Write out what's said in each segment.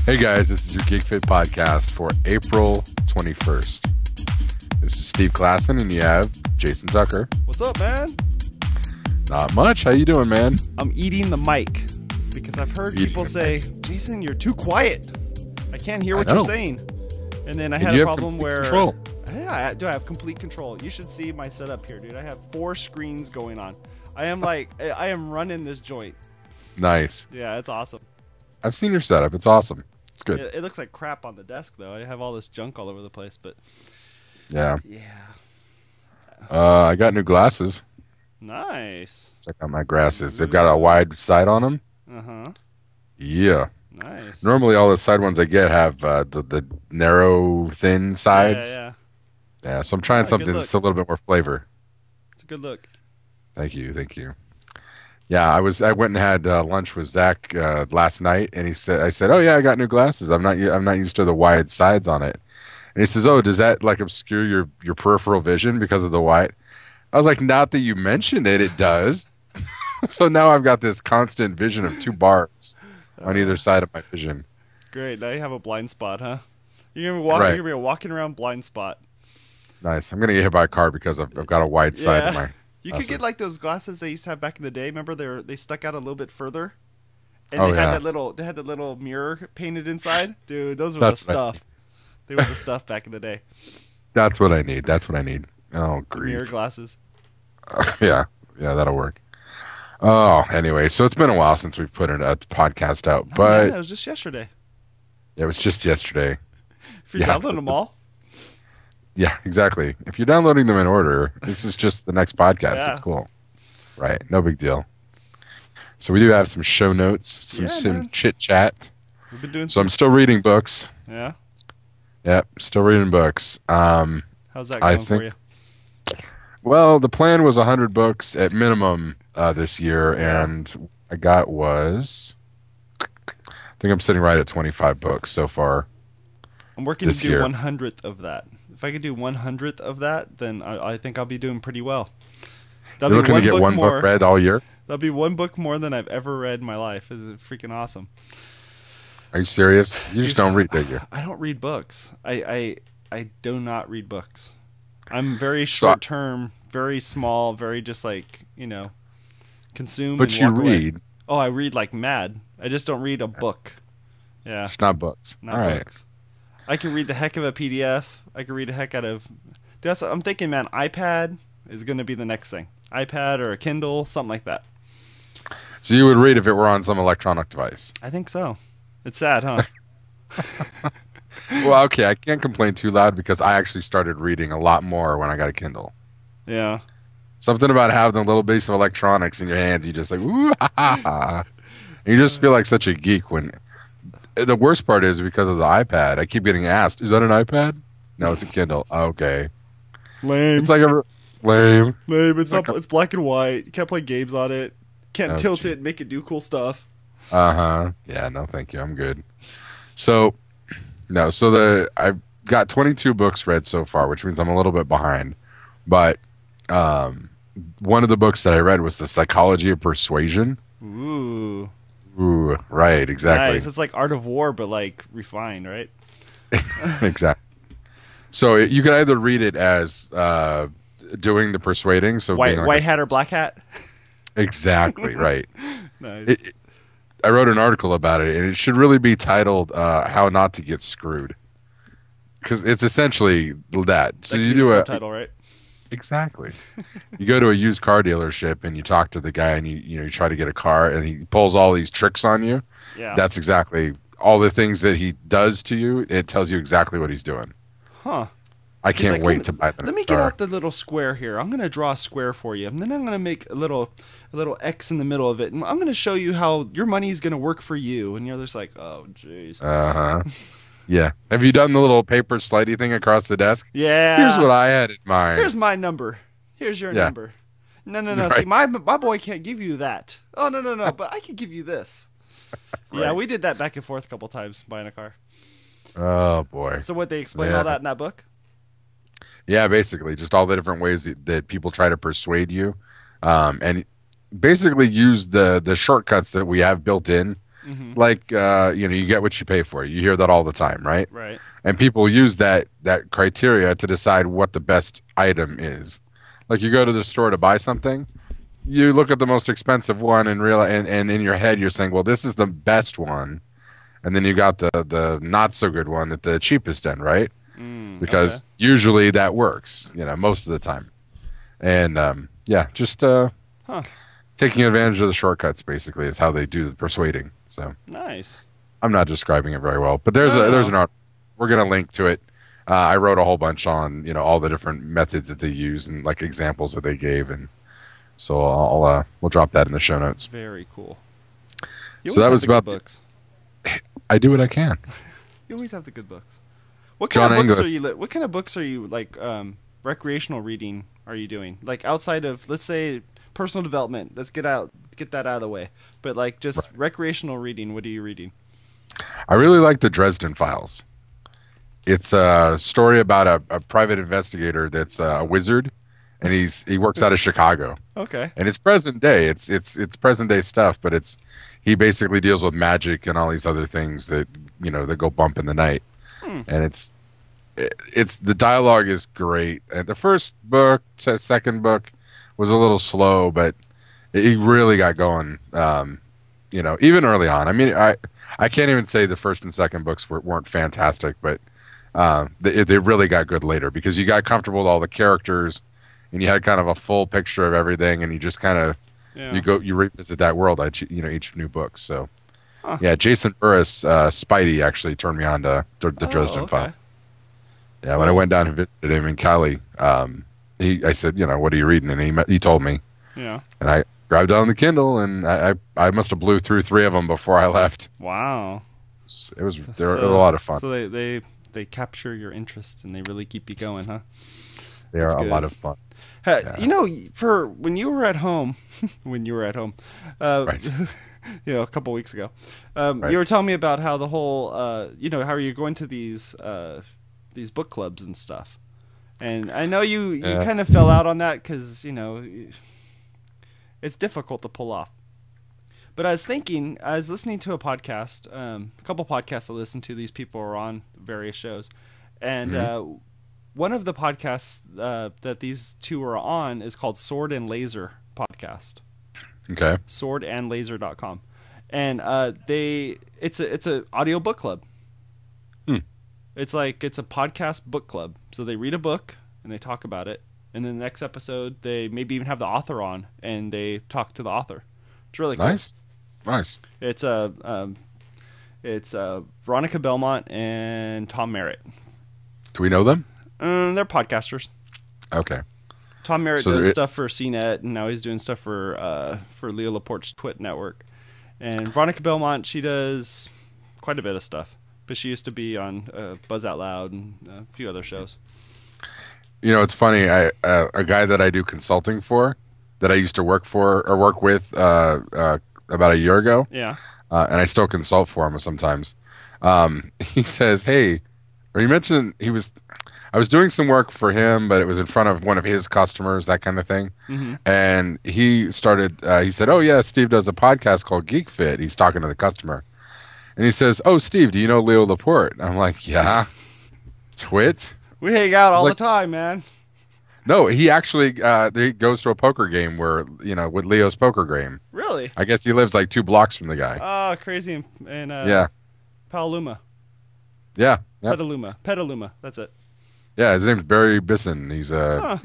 Hey guys, this is your GeekFit Podcast for April 21st. This is Steve Klassen and you have Jason Tucker. What's up, man? Not much. How you doing, man? I'm eating the mic because I've heard people say, Jason, you're too quiet. I can't hear what you're saying. And then I had a problem where... Control. Yeah, I have complete control. You should see my setup here, dude. I have 4 screens going on. I am running this joint. Nice. Yeah, it's awesome. I've seen your setup. It's awesome. It's good. It looks like crap on the desk, though. I have all this junk all over the place, but... Yeah. Yeah. I got new glasses. Nice. Check out my glasses. They've got a wide side on them. Uh-huh. Yeah. Nice. Normally, all the side ones I get have the narrow, thin sides. Yeah. Yeah, so I'm trying something that's a little bit more flavor. It's a good look. Thank you. Yeah, I went and had lunch with Zach last night, and I said, "Oh yeah, I got new glasses. I'm not used to the wide sides on it." And he says, "Oh, does that like obscure your peripheral vision because of the wide?" I was like, "Not that you mentioned it. It does." So now I've got this constant vision of 2 bars on either side of my vision. Great. Now you have a blind spot, huh? You're gonna be walking around blind spot. Nice. I'm gonna get hit by a car because I've got a wide side of my. You could get like those glasses they used to have back in the day. Remember they stuck out a little bit further, and they had that little mirror painted inside. Dude, those were the stuff. They were the stuff back in the day. That's what I need. Oh, grief. Mirror glasses. Yeah, that'll work. Oh, anyway, so it's been a while since we've put a podcast out, but it was just yesterday. Yeah, it was just yesterday. If you're downloading them all. Yeah, exactly. If you're downloading them in order, this is just the next podcast. Yeah. It's cool. Right. No big deal. So we do have some show notes, some chit chat. We've been doing I'm still reading books. Yeah. Yep, still reading books. How's that going for you? Well, the plan was 100 books at minimum this year, and I got I think I'm sitting right at 25 books so far. I'm working to do 100th of that. If I could do 100th of that, then I think I'll be doing pretty well. You're looking to get one book read all year? That'll be 1 book more than I've ever read in my life. It's freaking awesome. Are you serious? You just don't read, do you? I don't read books. I do not read books. I'm very short term, very small, very just like, consume. But you read. Oh, I read like mad. I just don't read a book. Yeah. It's not books. Not books. I can read the heck of a PDF. I can read a heck out of... I'm thinking, man, iPad is going to be the next thing. iPad or a Kindle, something like that. So you would read if it were on some electronic device? I think so. It's sad, huh? Well, okay, I can't complain too loud because I actually started reading a lot more when I got a Kindle. Yeah. Something about having a little piece of electronics in your hands, you just like, ooh, ha, ha, ha. And you just feel like such a geek when... The worst part is because of the iPad. I keep getting asked, "Is that an iPad?" No, it's a Kindle. Okay. Lame. It's like lame. Lame. It's black and white. You can't play games on it. Can't tilt it and make it do cool stuff. Uh-huh. Yeah, no, thank you. I'm good. So I've got 22 books read so far, which means I'm a little bit behind. But one of the books that I read was The Psychology of Persuasion. Ooh, right, exactly. Nice. It's like Art of War, but like refined, right? Exactly. So you could either read it as doing the persuading, so white hat or black hat. Exactly right. Nice. I wrote an article about it, and it should really be titled "How Not to Get Screwed," because it's essentially that. So you do a subtitle, right? Exactly. You go to a used car dealership and you talk to the guy and you try to get a car and he pulls all these tricks on you. Yeah. That's exactly all the things that he does to you. It tells you exactly what he's doing. Huh. I can't wait to buy that. Let me get out the little square here. I'm going to draw a square for you. And then I'm going to make a little X in the middle of it. And I'm going to show you how your money is going to work for you. And you're just like, oh, jeez. Uh-huh. Yeah. Have you done the little paper slidey thing across the desk? Yeah. Here's what I had in mind. Here's my number. Here's your number. No. Right. See, my boy can't give you that. Oh, no. But I can give you this. Right. Yeah, we did that back and forth a couple times buying a car. Oh, boy. So what, they explain all that in that book? Yeah, basically. Just all the different ways that people try to persuade you. And basically use the shortcuts that we have built in like you get what you pay for. You hear that all the time, right? Right. And people use that criteria to decide what the best item is. Like you go to the store to buy something, you look at the most expensive one and realize, and in your head you're saying, well, this is the best one, and then you got the not so good one at the cheapest end, right? Because usually that works, most of the time. And just taking advantage of the shortcuts basically is how they do the persuading. So nice. I'm not describing it very well, but there's an art. We're gonna link to it. I wrote a whole bunch on all the different methods that they use and like examples that they gave, and so we'll drop that in the show notes. Very cool. So that was about books. I do what I can. You always have the good books. What kind of books are you like? Recreational reading are you doing? Like outside of, let's say, personal development. Let's get that out of the way. But like just recreational reading. What are you reading? I really like the Dresden Files. It's a story about a private investigator that's a wizard, and he works out of Chicago. Okay. And it's present day. It's present day stuff, but he basically deals with magic and all these other things that that go bump in the night. And it's the dialogue is great. And the first book, second book was a little slow, but it really got going. Even early on. I mean, I can't even say the first and second books weren't fantastic, but they really got good later because you got comfortable with all the characters, and you had kind of a full picture of everything, and you just kind of you revisit that world each new book. So Jason Burris, Spidey actually turned me on to the Dresden Files. Yeah, when I went down and visited him in Cali, I said, what are you reading? And he told me. Yeah. And I grabbed on the Kindle, and I must have blew through 3 of them before I left. Wow. They were a lot of fun. So they capture your interest, and they really keep you going, huh? They are a lot of fun. For when you were at home, right. A couple weeks ago, you were telling me about how the whole, how are you going to these book clubs and stuff. And I know you kind of fell out on that because, it's difficult to pull off. But I was listening to a podcast, a couple podcasts I listened to. These people are on various shows. And one of the podcasts that these two are on is called Sword and Laser Podcast. Okay. Swordandlaser.com. And it's a audio book club. It's a podcast book club. So they read a book and they talk about it. And then the next episode, they maybe even have the author on and they talk to the author. It's really cool. Nice. It's Veronica Belmont and Tom Merritt. Do we know them? They're podcasters. Okay. Tom Merritt does stuff for CNET, and now he's doing stuff for Leo Laporte's Twit network. And Veronica Belmont, she does quite a bit of stuff. But she used to be on Buzz Out Loud and a few other shows. It's funny. A guy that I do consulting for, that I used to work with about a year ago. Yeah. And I still consult for him sometimes. He says, "Hey," or he mentioned I was doing some work for him, but it was in front of one of his customers, that kind of thing. Mm-hmm. And he started. He said, "Oh yeah, Steve does a podcast called GeekFit." He's talking to the customer. And he says, "Oh, Steve, do you know Leo Laporte?" I'm like, "Yeah." Twit? We hang out all the time, man. No, he actually he goes to a poker game with Leo's poker game. Really? I guess he lives like 2 blocks from the guy. Oh, crazy. And Petaluma. Yeah. Yep. Petaluma. That's it. Yeah, his name's Barry Bisson. He's yeah,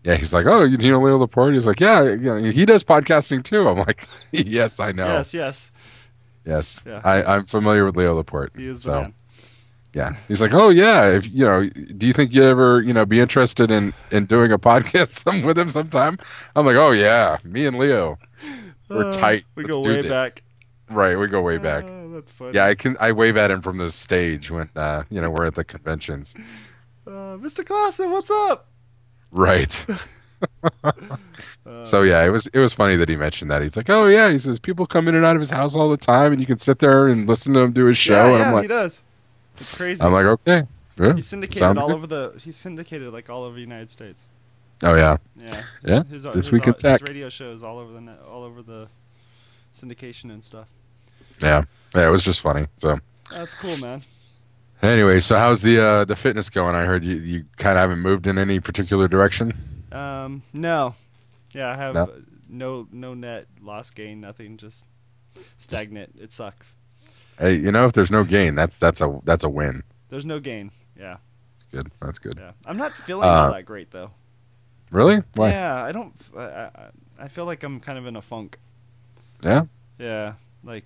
he's like, "Oh, you know Leo Laporte?" He's like, "Yeah, he does podcasting too." I'm like, "Yes, I know." Yes. Yeah. I'm familiar with Leo Laporte. He is the man. Yeah. He's like, "Oh yeah, if do you think you ever, be interested in doing a podcast with him sometime?" I'm like, "Oh yeah, me and Leo. We're tight. We go way back." Right, we go way back. That's funny. Yeah, I wave at him from the stage when we're at the conventions. Mr. Clausen, what's up? Right. So yeah, it was funny that he mentioned that. He's like, "Oh yeah," he says, "people come in and out of his house all the time, and you can sit there and listen to him do his show." Yeah, and I'm like, he does. It's crazy. I'm like, okay. Yeah, he's syndicated all over the United States. Oh yeah. Yeah. This week in tech. His radio shows all over the syndication and stuff. Yeah, yeah, it was just funny. So That's cool, man. anyway, so how's the fitness going? I heard you kind of haven't moved in any particular direction. No. Yeah, I have No. no net, loss, gain, nothing, just stagnant. It sucks. Hey, if there's no gain, that's a win. There's no gain. Yeah. That's good. That's good. Yeah. I'm not feeling all Uh, that great though. really? Why? Yeah, I don't. I feel like I'm kind of in a funk. Yeah. Yeah, like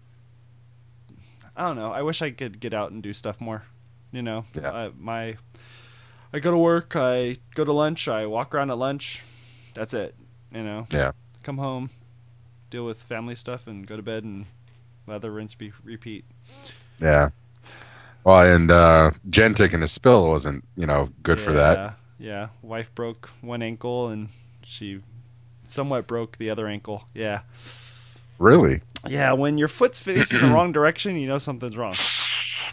I don't know. I wish I could get out and do stuff more. You know, Yeah. I go to work. I go to lunch. I walk around at lunch. That's it. You know, Yeah. come home, deal with family stuff, and go to bed and lather, rinse, repeat. Yeah. Well, and Jen taking a spill wasn't, good for that. Yeah. Wife broke one ankle and she somewhat broke the other ankle. Yeah. Really? Yeah, when your foot's facing the wrong direction, you know something's wrong.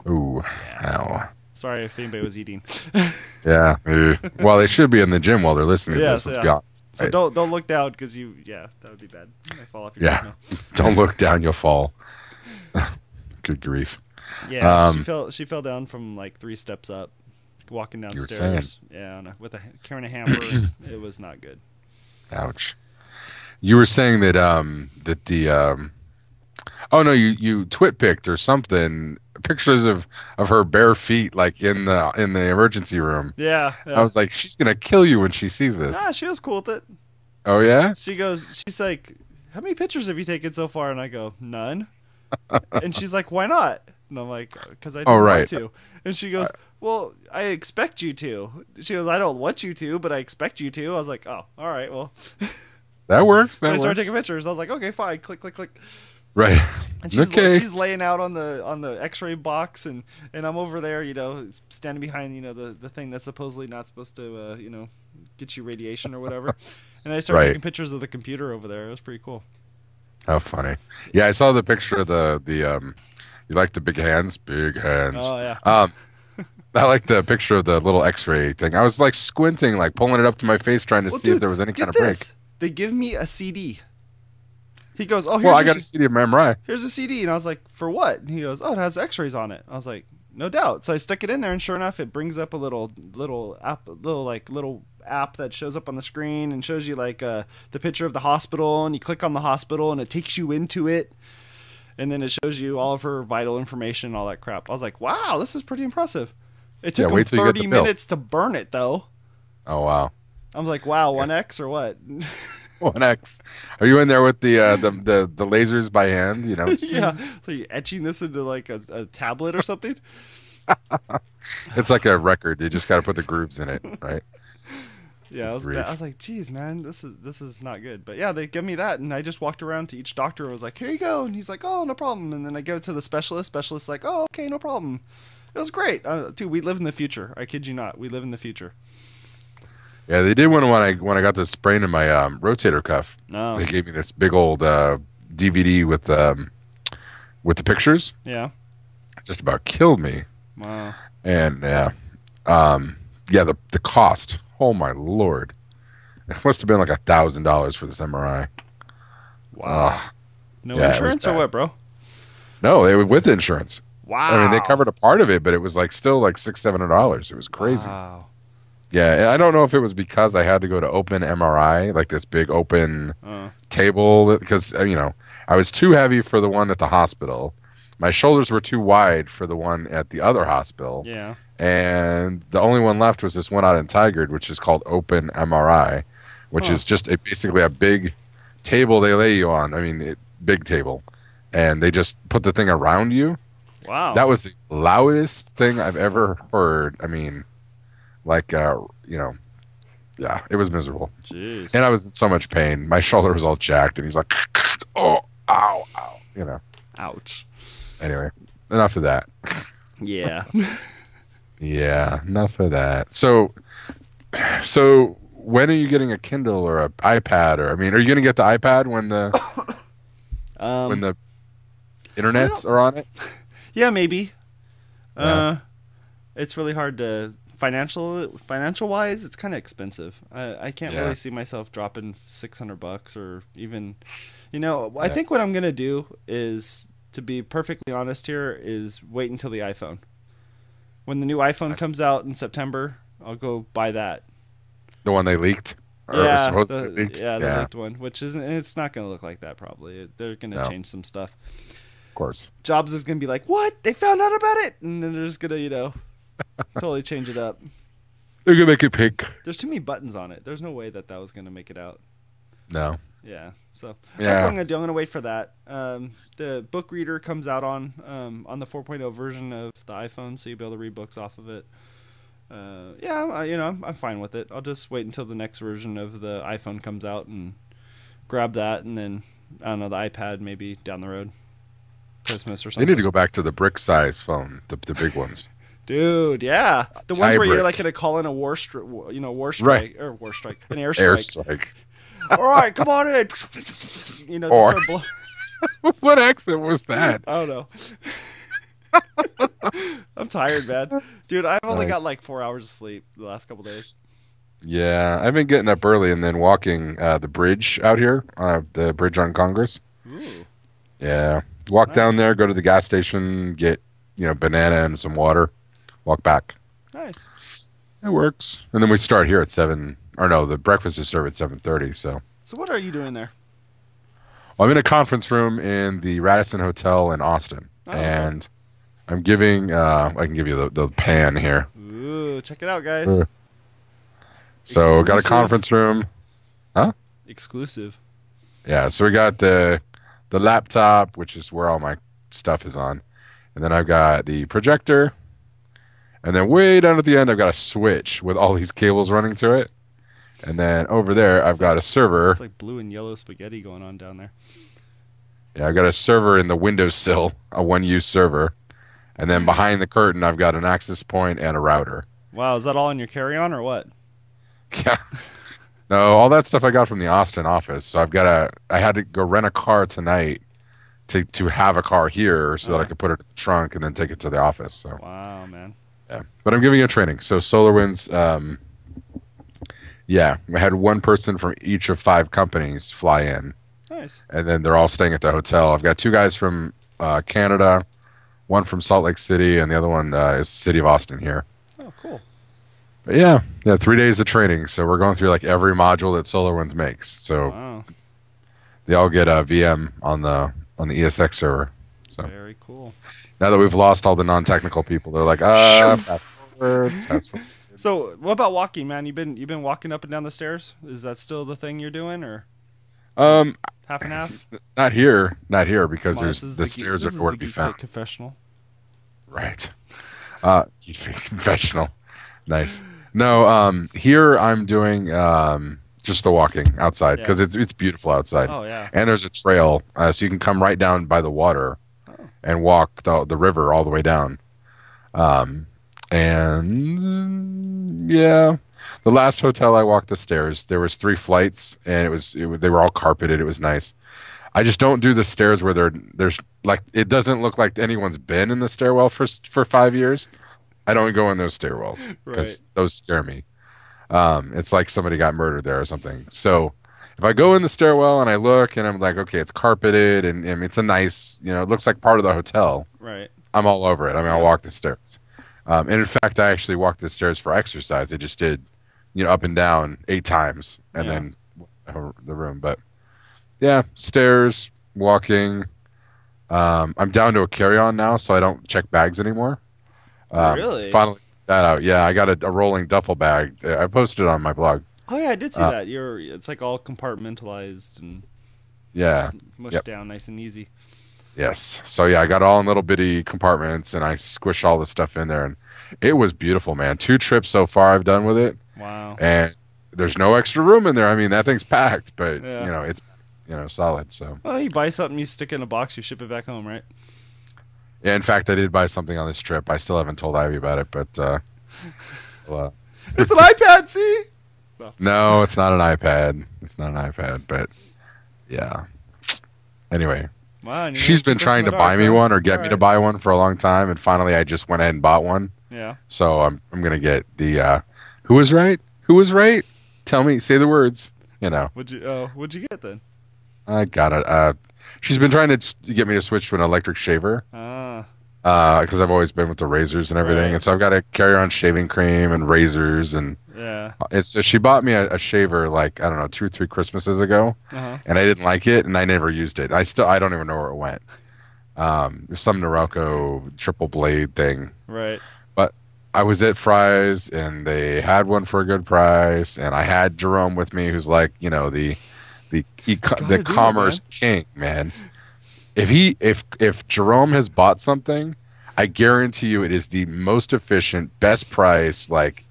Ooh. Ow. Sorry if anybody was eating. Yeah. Well, they should be in the gym while they're listening to Yes, this. Let's yeah. be honest. So Right. don't look down because that would be bad. You might fall off your Yeah. treadmill. Don't look down, you'll fall. Good grief. Yeah, Um, she fell down from like 3 steps up, walking You were downstairs. Yeah, carrying a hamper. And it was not good. Ouch. You were saying that the oh no, you twit picked or something pictures of her bare feet like in the emergency room. Yeah, I was like, she's gonna kill you when she sees this. she was cool with it. Oh yeah? She's like, how many pictures have you taken so far? And I go, none. And she's like, why not? And I'm like, because I didn't right. want to. And she goes, well, I expect you to. She goes, I don't want you to, but I expect you to. I was like, oh, all right, well. That works. So That I started works. taking pictures. I was like, okay, fine. Click, click, click. Right. And she's Okay. she's laying out on the X-ray box, and I'm over there, standing behind the thing that's supposedly not supposed to get you radiation or whatever. And I started Right. taking pictures of the computer over there. It was pretty cool. How funny. Yeah, I saw the picture of the you like the big hands? Big hands. Oh yeah. I like the picture of the little X-ray thing. I was like squinting, like pulling it up to my face, trying to Well, see dude, if there was any get kind of break. this. They give me a CD. He goes, oh, Well, I got to see the MRI. here's a CD, and I was like, for what? And he goes, oh, it has X-rays on it. I was like, no doubt. So I stuck it in there, and sure enough, it brings up a little app that shows up on the screen and shows you like the picture of the hospital, and you click on the hospital, and it takes you into it, and then it shows you all of her vital information, all that crap. I was like, wow, this is pretty impressive. It took wait him till you get 30 the bill. minutes to burn it, though. Oh wow. I was like, wow, 1X or what? 1X. Are you in there with the lasers by hand? Yeah. So you etching this into like a tablet or something? It's like a record. You just got to put the grooves in it, right? Yeah, I was Grief. I was like, geez, man, this is not good. But yeah, they give me that, and I just walked around to each doctor and was like, here you go. And he's like, oh, no problem. And then I give it to the specialist. Specialist's like, oh, okay, no problem. It was great. Dude, we live in the future. I kid you not. We live in the future. Yeah, they did one when I got this sprain in my rotator cuff. No. They gave me this big old DVD with the pictures. Yeah. Just about killed me. Wow. And the cost. Oh my lord, it must have been like $1,000 for this MRI. Wow. No yeah, it was insurance or bad. what, bro? No, they were with insurance. Wow. I mean, they covered a part of it, but it was like still like $600-700. It was crazy. Wow. Yeah, and I don't know if it was because I had to go to open MRI, like this big open table, because I was too heavy for the one at the hospital. My shoulders were too wide for the one at the other hospital. Yeah. And the only one left was this one out in Tigard, which is called open MRI, which is just basically a big table they lay you on. I mean, big table. And they just put the thing around you. Wow. That was the loudest thing I've ever heard. I mean, like, yeah, it was miserable. Jeez. And I was in so much pain. My shoulder was all jacked, and he's like, oh, ow, ow, Ouch. Anyway, enough of that. Yeah. Yeah, enough of that. So when are you getting a Kindle or an iPad? Or, I mean, are you going to get the iPad when the internets are on it? Yeah, maybe. Yeah. It's really hard to financial wise. It's kind of expensive. I can't Yeah. really see myself dropping $600 or even, I think what I'm gonna do is to be perfectly honest here, is wait until the iPhone. When the new iPhone comes out in September, I'll go buy that. The one they leaked? Yeah, Leaked? the leaked one, which isn't. It's not going to look like that probably. They're going to change some stuff. Of course. Jobs is going to be like, "What? They found out about it?" And then they're just going to, totally change it up. They're going to make it pink. There's too many buttons on it. There's no way that was going to make it out. No. Yeah. So that's Yeah. what I'm going to do. I'm going to wait for that. The book reader comes out on the 4.0 version of the iPhone, so you'll be able to read books off of it. I'm fine with it. I'll just wait until the next version of the iPhone comes out and grab that, and then I don't know, the iPad maybe down the road, Christmas or something. They need to go back to the brick size phone, the big ones. Dude, yeah, the ones where Hybrid. You're like gonna call in a war strike, an airstrike. All right, come on in. Or- start What accent was that? I don't know. I'm tired, man. Dude, I've only got like 4 hours of sleep the last couple days. Yeah, I've been getting up early and then walking the bridge out here, the bridge on Congress. Ooh. Yeah, walk Nice. down there, go to the gas station, get banana and some water, walk back. Nice. It works, and then we start here at 7. Or no, the breakfast is served at 7:30. So what are you doing there? I'm in a conference room in the Radisson Hotel in Austin, and I'm giving. I can give you the pan here. Ooh, check it out, guys. So got a Exclusive. conference room. Huh? Exclusive. Yeah. So we got the laptop, which is where all my stuff is on, and then I've got the projector, and then way down at the end I've got a switch with all these cables running to it, and then over there I've got a server. It's like blue and yellow spaghetti going on down there. Yeah, I've got a server in the windowsill, a one-use server. And then behind the curtain, I've got an access point and a router. Wow, is that all in your carry-on or what? Yeah. No, all that stuff I got from the Austin office. So I had to go rent a car tonight to have a car here so that I could put it in the trunk and then take it to the office. So Wow, man. yeah. But I'm giving you a training. So SolarWinds, yeah, I had one person from each of 5 companies fly in. Nice. And then they're all staying at the hotel. I've got 2 guys from Canada, one from Salt Lake City, and the other one is City of Austin here. Oh, cool. But yeah, 3 days of training. So we're going through like every module that SolarWinds makes. So Wow. they all get a VM on the ESX server. So Very cool. now that we've lost all the non-technical people, they're like, fast forward. So, what about walking, man? You've been walking up and down the stairs? Is that still the thing you're doing, or half and half? Not here because Come on, this is the stairs this are is nowhere the to be GeekFit found. Confessional. Right. Confessional. Nice. No, here I'm doing just the walking outside because it's beautiful outside. Oh yeah. And there's a trail, so you can come right down by the water and walk the river all the way down. And yeah, the last hotel I walked the stairs. There was 3 flights, and they were all carpeted. It was nice. I just don't do the stairs where there's like it doesn't look like anyone's been in the stairwell for 5 years. I don't go in those stairwells because those scare me. It's like somebody got murdered there or something. So if I go in the stairwell and I look and I'm like, okay, it's carpeted and it's a nice, it looks like part of the hotel. Right. I'm all over it. I mean, I'll walk the stairs. And in fact, I actually walked the stairs for exercise. I just did, up and down 8 times and then the room. But yeah, stairs, walking. I'm down to a carry-on now, so I don't check bags anymore. Really? Finally, that out. Yeah, I got a rolling duffel bag. I posted it on my blog. Oh yeah, I did see that. It's like all compartmentalized and mushed down nice and easy. Yes. So yeah, I got all in little bitty compartments, and I squish all the stuff in there, and it was beautiful, man. 2 trips so far I've done with it. Wow. And there's no extra room in there. I mean, that thing's packed, but it's solid. So. Well, you buy something, you stick it in a box, you ship it back home, right? Yeah, in fact, I did buy something on this trip. I still haven't told Ivy about it, but it's an iPad. See? No, it's not an iPad. It's not an iPad, but yeah. Anyway, wow, she's been trying to buy me one or get me to buy one for a long time, and finally, I just went ahead and bought one. Yeah. So I'm gonna get the who was right? Who was right? Tell me, say the words. What'd you get then? I got it. She's been trying to get me to switch to an electric shaver. Ah, Because I've always been with the razors and everything, right. and so I've got to carry on shaving cream and razors, and Yeah. it's so she bought me a shaver like I don't know 2 or 3 Christmases ago, Uh-huh. and I didn't like it, and I never used it. I don't even know where it went. There's some Norelco triple blade thing, Right. but I was at Fry's and they had one for a good price, and I had Jerome with me, who's like the Gotta do it, commerce man. king, man. If Jerome has bought something, I guarantee you it is the most efficient, best price. Like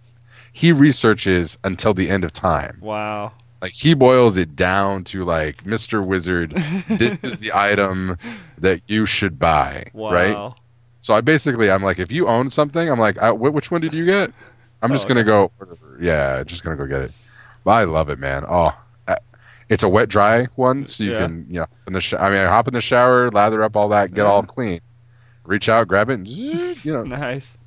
he researches until the end of time. Wow. Like he boils it down to like Mr. Wizard, this is the item that you should buy, right? Wow. So I'm like, if you own something, I'm like, which one did you get? I'm Oh, just gonna okay. go, yeah, just gonna go get it. But I love it, man. Oh, uh, it's a wet dry one, so you Yeah. can, I hop in the shower, lather up all that, get all Yeah. clean, reach out, grab it, and Nice.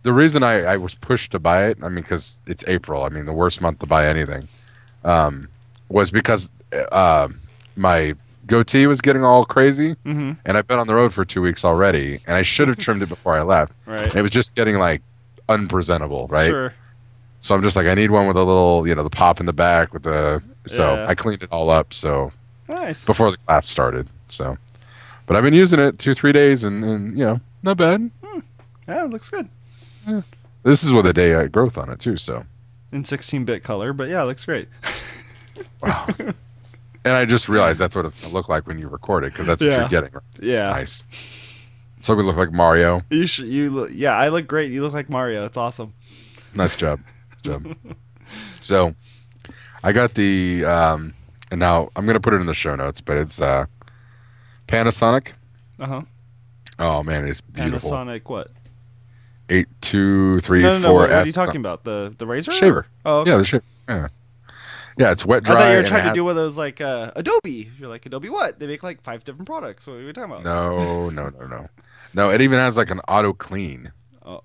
The reason I was pushed to buy it, I mean, because it's April. I mean, the worst month to buy anything, um, was because uh, my goatee was getting all crazy, Mm-hmm. and I've been on the road for 2 weeks already, and I should have trimmed it before I left. Right. And it was just getting like unpresentable, right? Sure. So I'm just like, I need one with a little, the pop in the back with the. So Yeah. I cleaned it all up. So Nice. before the class started. So, but I've been using it 2 3 days, and not bad. Yeah, it looks good. This is with a day growth on it too. So In 16-bit color, but yeah, it looks great. wow. And I just realized that's what it's gonna look like when you record it, because that's what Yeah. you're getting. Right? Yeah. Nice. So we look like Mario. Yeah, I look great. You look like Mario. It's awesome. Nice job. Nice job. So I got the and now I'm gonna put it in the show notes, but it's Panasonic. Uh-huh. Oh man, it's beautiful. Panasonic what? 8234S. No. What are you talking about? The razor? Shaver. Oh, okay. Yeah, the shaver. Yeah, it's wet I dry. thought you were and trying it to has- do one of those like Adobe. You're like, Adobe what? They make like 5 different products. What are you talking about? No. No, it even has like an auto clean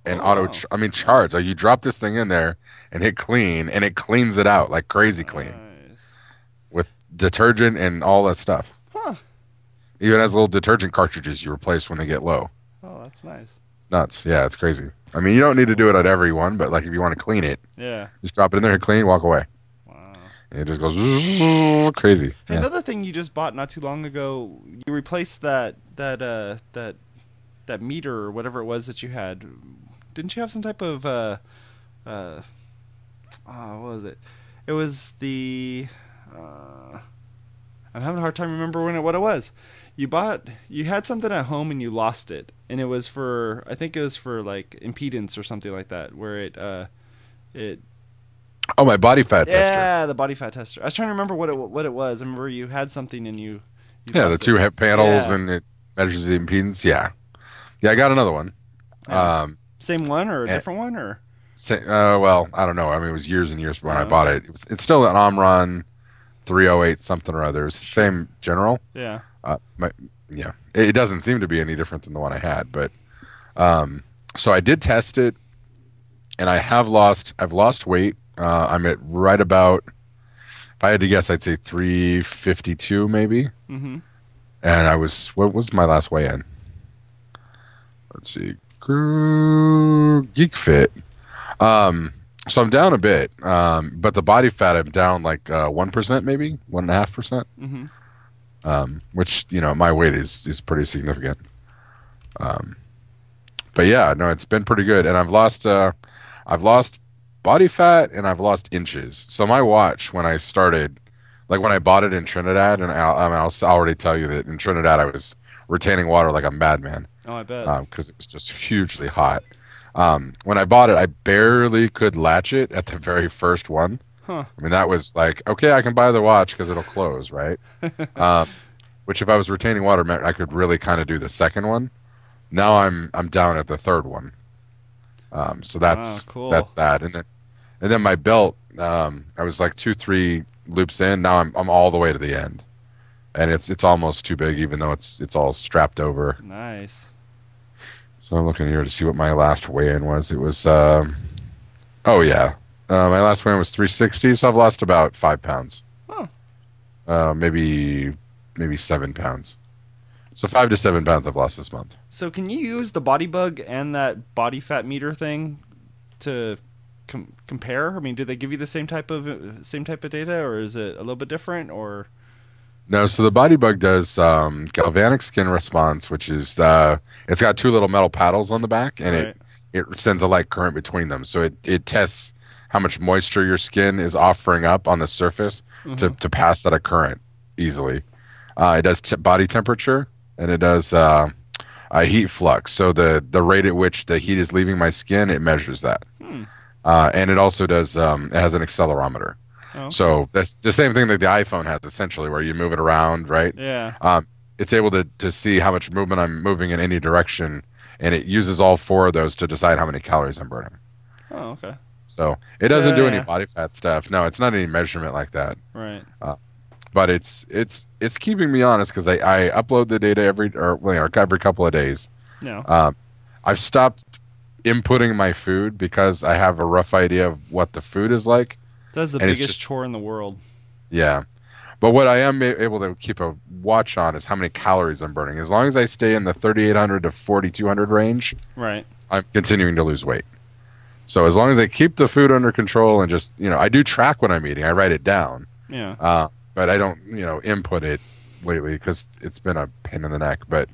and wow. charge. Like you drop this thing in there and hit clean, and it cleans it out like crazy clean Nice. with detergent and all that stuff. Huh. Even has little detergent cartridges you replace when they get low. Oh, that's nice. It's nuts. Yeah, it's crazy. I mean, you don't need to do it at every one, but like if you want to clean it, Yeah. just drop it in there, hit clean, walk away. Wow. And it just goes crazy. Hey, Yeah. another thing you just bought not too long ago, you replaced that meter or whatever it was that you had. Didn't you have some type of what was it? It was the I'm having a hard time remembering what it was. You had something at home and you lost it, and it was for, I think it was for like impedance or something like that, where it Oh, my body fat tester. yeah, the body fat tester. I was trying to remember what it was. I remember you had something and you Yeah, the lost two it. hip panels Yeah. and it measures the impedance. Yeah. Yeah, I got another one. Yeah. Um, Same one or a and- different one or well, I don't know. I mean, it was years and years when I Oh, bought okay. it. It's still an Omron 308 something or other. It's the same general. yeah. Yeah, it doesn't seem to be any different than the one I had, but so I did test it, and I've lost weight. I'm at right about, if I had to guess, I'd say 352 maybe. Mm-hmm. And what was my last weigh in? Let's see, GeekFit. So I'm down a bit, but the body fat I'm down like 1% maybe 1.5%. Mm-hmm. Which my weight is pretty significant. But yeah, no, it's been pretty good, and I've lost body fat and I've lost inches. So my watch, when I started, like when I bought it in Trinidad, and I'll already tell you that in Trinidad I was retaining water like a madman Oh, I bet. because it was just hugely hot. When I bought it, I barely could latch it at the very first one. Huh. I mean, that was like, okay, I can buy the watch because it'll close, right? Which if I was retaining water meant I could really kind of do the second one. Now I'm down at the third one. So that's cool. that's that. And then my belt, I was like 2 3 loops in. Now I'm all the way to the end. And it's almost too big, even though it's all strapped over. Nice. So I'm looking here to see what my last weigh-in was. It was oh yeah. My last weigh-in was 360, so I've lost about 5 pounds. Oh. Maybe maybe 7 pounds. So 5 to 7 pounds I've lost this month. So can you use the body bug and that body fat meter thing to compare? I mean, do they give you the same type of data, or is it a little bit different? Or No, so the body bug does galvanic skin response, which is it's got 2 little metal paddles on the back, and right. it sends a light current between them. So it tests how much moisture your skin is offering up on the surface to pass that a current easily. It does body temperature, and it does heat flux. So the rate at which the heat is leaving my skin, it measures that. And it also does it has an accelerometer. Oh, okay. So that's the same thing that the iPhone has, essentially, where you move it around, right? Yeah. It's able to see how much movement I'm moving in any direction, and it uses all 4 of those to decide how many calories I'm burning. Oh, okay. So it doesn't do any body fat stuff. No, it's not any measurement like that. Right. But it's keeping me honest, because I upload the data every couple of days. No. I've stopped inputting my food because I have a rough idea of what the food is like. That's the biggest chore in the world. Yeah. But what I am able to keep a watch on is how many calories I'm burning. As long as I stay in the 3,800 to 4,200 range, right, I'm continuing to lose weight. So as long as I keep the food under control and just, I do track what I'm eating. I write it down. Yeah. But I don't, input it lately because it's been a pain in the neck. But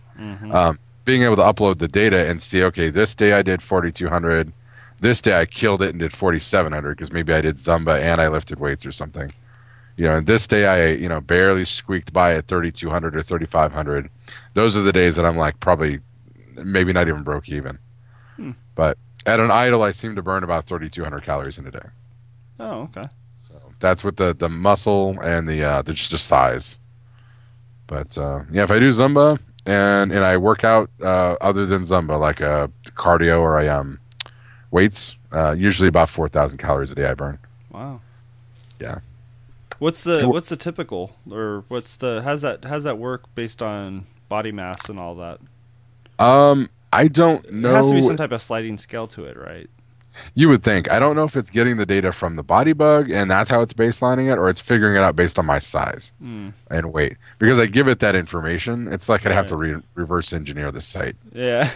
being able to upload the data and see, okay, this day I did 4,200. This day I killed it and did 4,700 because maybe I did Zumba and I lifted weights or something. And this day I, barely squeaked by at 3,200 or 3,500. Those are the days that I'm like probably maybe not even broke even. But at an idle, I seem to burn about 3,200 calories in a day. Oh, okay. So that's with the muscle and the just size. But if I do Zumba and I work out other than Zumba, like cardio or weights, usually about 4,000 calories a day I burn. Wow. Yeah. What's the typical, or how's that work based on body mass and all that? I don't know. It has to be some type of sliding scale to it, right? You would think. I don't know if it's getting the data from the body bug and that's how it's baselining it, or it's figuring it out based on my size and weight. Because I give it that information, it's like I'd have to reverse engineer the site. Yeah.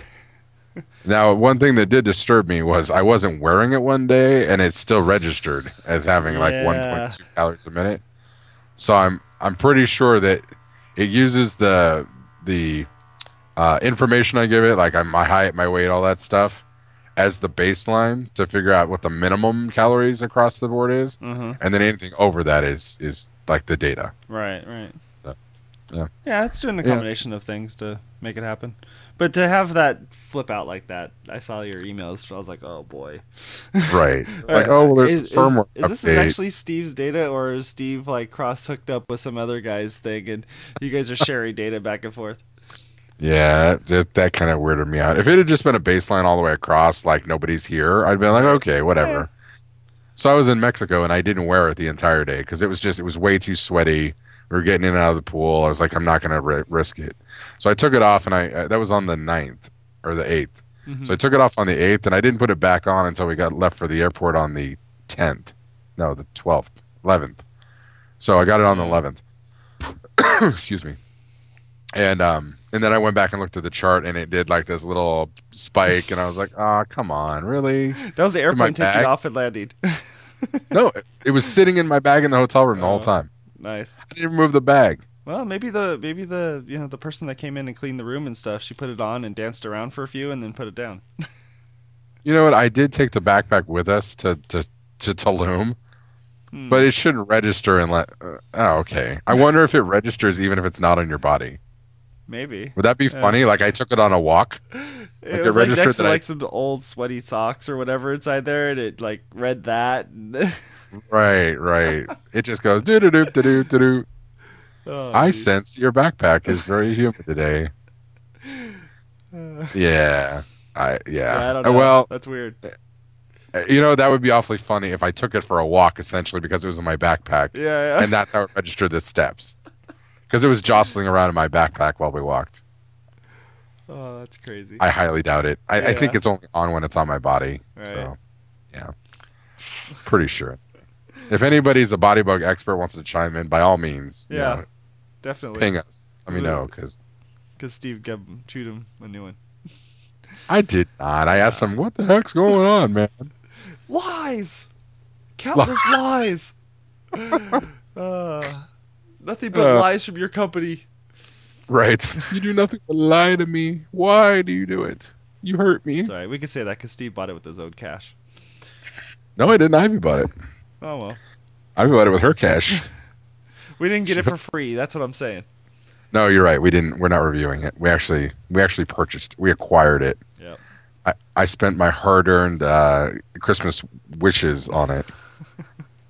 Now, one thing that did disturb me was I wasn't wearing it one day, and it still registered as having like 1.2 calories a minute. So I'm pretty sure that it uses the information I give it, like my height, my weight, all that stuff, as the baseline to figure out what the minimum calories across the board is, and then anything over that is like the data. Right. So, yeah, it's doing a combination of things to make it happen. But to have that flip out like that, I saw your emails. So I was like, oh boy. Right. Like, oh, well, there's firmware update. Is this actually Steve's data, or is Steve like cross hooked up with some other guy's thing, and you guys are sharing data back and forth? Yeah, that kind of weirded me out. If it had just been a baseline all the way across, like nobody's here, I'd be like, okay, whatever. Yeah. So I was in Mexico and I didn't wear it the entire day because it was way too sweaty. We were getting in and out of the pool. I was like, I'm not going to risk it. So I took it off, and that was on the 9th or the 8th. So I took it off on the 8th, and I didn't put it back on until we got left for the airport on the 10th. No, the 12th, 11th. So I got it on the 11th. Excuse me. And then I went back and looked at the chart, and it did like this little spike, and I was like, oh, come on, really? That was the airplane taking off and landing. No, it was sitting in my bag in the hotel room the whole time. Nice. I didn't even move the bag. Well, maybe the the person that came in and cleaned the room and stuff, she put it on and danced around for a few and then put it down. You know what? I did take the backpack with us to Tulum, but it shouldn't register and okay. I wonder if it registers even if it's not on your body. Maybe. Would that be funny? Like I took it on a walk. It was registered next to like some old sweaty socks or whatever inside there, and it like read that. Right. It just goes do do do do do do. I sense your backpack is very humid today. Yeah. I don't know. Well, that's weird. That would be awfully funny if I took it for a walk, essentially, because it was in my backpack. Yeah. And that's how it registered the steps. Because it was jostling around in my backpack while we walked. Oh, that's crazy. I highly doubt it. I think it's only on when it's on my body. Right. So, yeah. Pretty sure. If anybody's a body bug expert wants to chime in, by all means. Yeah. Definitely. Ping us. Let me know, because Steve chewed him a new one. I did not. I asked him, what the heck's going on, man? Lies! Countless lies! Nothing but lies from your company. Right. You do nothing but lie to me. Why do you do it? You hurt me. Sorry, we can say that because Steve bought it with his own cash. No, I didn't. Ivy bought it. Oh, well. Ivy bought it with her cash. We didn't get it for free. That's what I'm saying. No, you're right. We didn't. We're not reviewing it. We actually purchased. We acquired it. Yep. I spent my hard-earned Christmas wishes on it,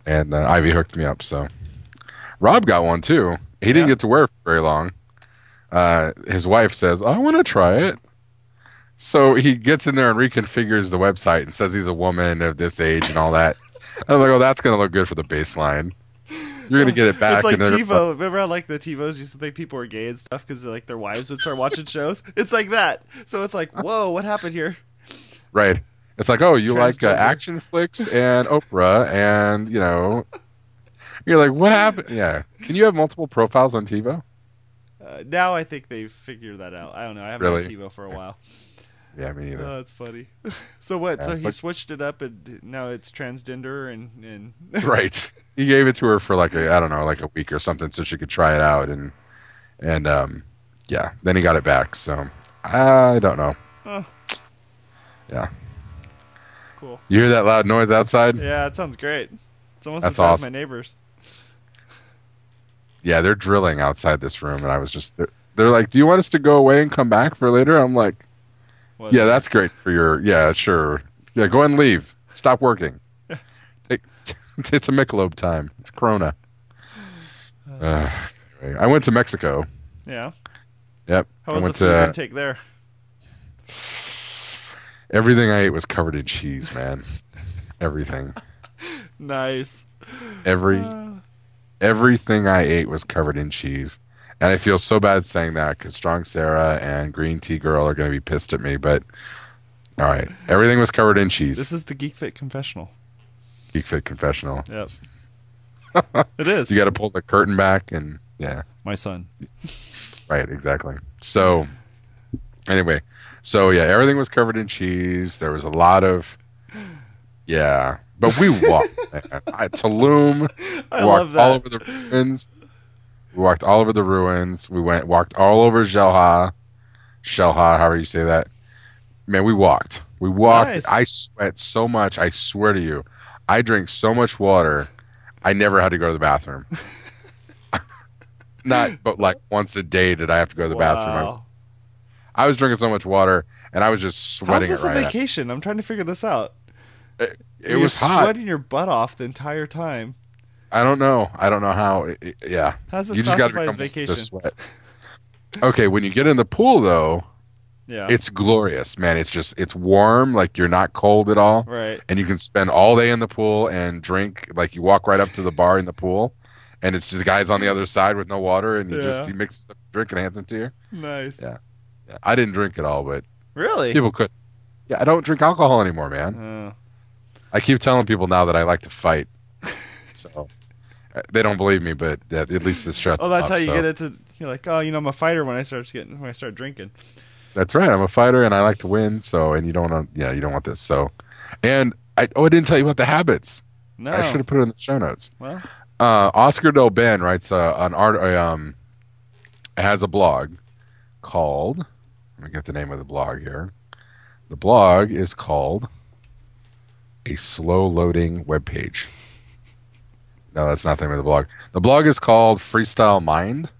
and Ivy hooked me up. So Rob got one too. He didn't get to wear it for very long. His wife says, "I want to try it." So he gets in there and reconfigures the website and says he's a woman of this age and all that. I'm like, "Oh, that's gonna look good for the baseline. You're gonna get it back." It's like and TiVo. Remember how like the TiVos used to think people were gay and stuff because like their wives would start watching shows? It's like that. So it's like, whoa, what happened here? Right. It's like, oh, you like action flicks and Oprah, and you're like, what happened? Yeah. Can you have multiple profiles on TiVo? Now I think they've figured that out. I don't know. I haven't had TiVo for a while. Yeah, me neither. Oh, that's funny. So what? Yeah, so he switched it up, and now it's transgender, and right. He gave it to her for like a week or something, so she could try it out, and yeah. Then he got it back. So I don't know. Oh. Yeah. Cool. You hear that loud noise outside? Yeah, it sounds great. It's almost That's as bad as awesome. my neighbors. Yeah, they're drilling outside this room, and I was just they're like, "Do you want us to go away and come back for later?" I'm like, What? "Yeah, that's great for your sure. Yeah, go ahead and leave. Stop working. It's a Michelob time. It's Corona." Anyway, I went to Mexico. Yeah. Yep. How was the food intake there? Everything I ate was covered in cheese, man. Everything. Nice. Everything I ate was covered in cheese. And I feel so bad saying that because Strong Sarah and Green Tea Girl are going to be pissed at me. But, all right. Everything was covered in cheese. This is the GeekFit Confessional. GeekFit Confessional. Yep. It is. You got to pull the curtain back and, yeah. My son. Right, exactly. So, anyway. So, yeah, everything was covered in cheese. There was a lot of, yeah. But we walked, man. Tulum. I love that. All over the ruins. We walked all over the ruins. We walked all over Xel-Ha, however you say that. Man, we walked. Nice. I sweat so much. I swear to you. I drink so much water. I never had to go to the bathroom. But like once a day did I have to go to the bathroom. I was drinking so much water, and I was just sweating. How's this a vacation? I'm trying to figure this out. It was hot. Sweating your butt off the entire time. I don't know how. Yeah. How's this you just got to become vacation? To sweat. Okay, when you get in the pool, though, yeah, it's glorious, man. It's warm, like you're not cold at all. Right. And you can spend all day in the pool and drink. Like you walk right up to the bar in the pool, and it's just guys on the other side with no water, and he mixes up a drink and hands them to you. Nice. Yeah. I didn't drink it all, but really, people could. Yeah, I don't drink alcohol anymore, man. I keep telling people now that I like to fight, so they don't believe me, but at least this shuts. Oh, that's up, how you get it to. You're like, oh, I'm a fighter when I start drinking. That's right. I'm a fighter and I like to win. So, and you don't want, you don't want this. So, and I didn't tell you about the habits. No, I should have put it in the show notes. Well, Oscar Del Ben writes an art. Has a blog called. Let me get the name of the blog here. The blog is called A Slow Loading Webpage. No, that's not the name of the blog. The blog is called Freestyle Mind,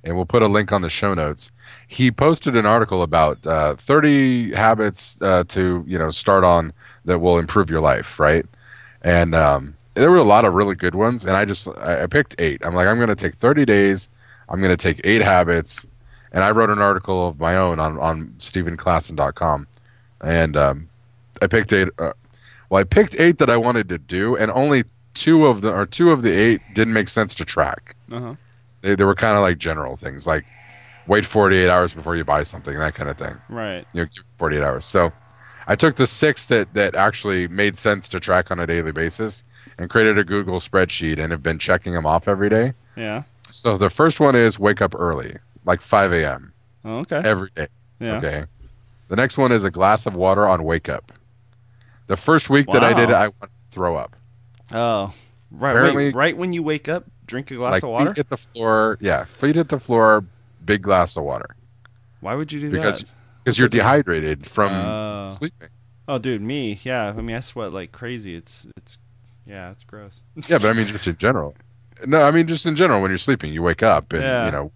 and we'll put a link on the show notes. He posted an article about 30 habits to start on that will improve your life, right? And there were a lot of really good ones, and I picked 8. I'm like, I'm going to take 30 days. I'm going to take 8 habits, and I wrote an article of my own on StephenClassen.com, and I picked 8. I picked 8 that I wanted to do, and only two of the 8 didn't make sense to track. Uh-huh. They were kind of like general things, like wait 48 hours before you buy something, that kind of thing. Right. Give it 48 hours. So I took the 6 that actually made sense to track on a daily basis and created a Google spreadsheet and have been checking them off every day. Yeah. So the first one is wake up early, like 5 a.m. Oh, okay. every day. Yeah. Okay. The next one is a glass of water on wake up. The first week that I did it, Wow. I wanted to throw up. Oh, right. Apparently, Wait, right when you wake up, drink a glass like of feet water? hit the floor. Yeah, feet hit the floor, big glass of water Why would you do because that? because What's you're that do? dehydrated from Oh. sleeping. Oh, dude, me. Yeah. I mean, I sweat like crazy. Yeah, it's gross. Yeah, but I mean just in general. No, I mean just in general when you're sleeping, you wake up and Yeah.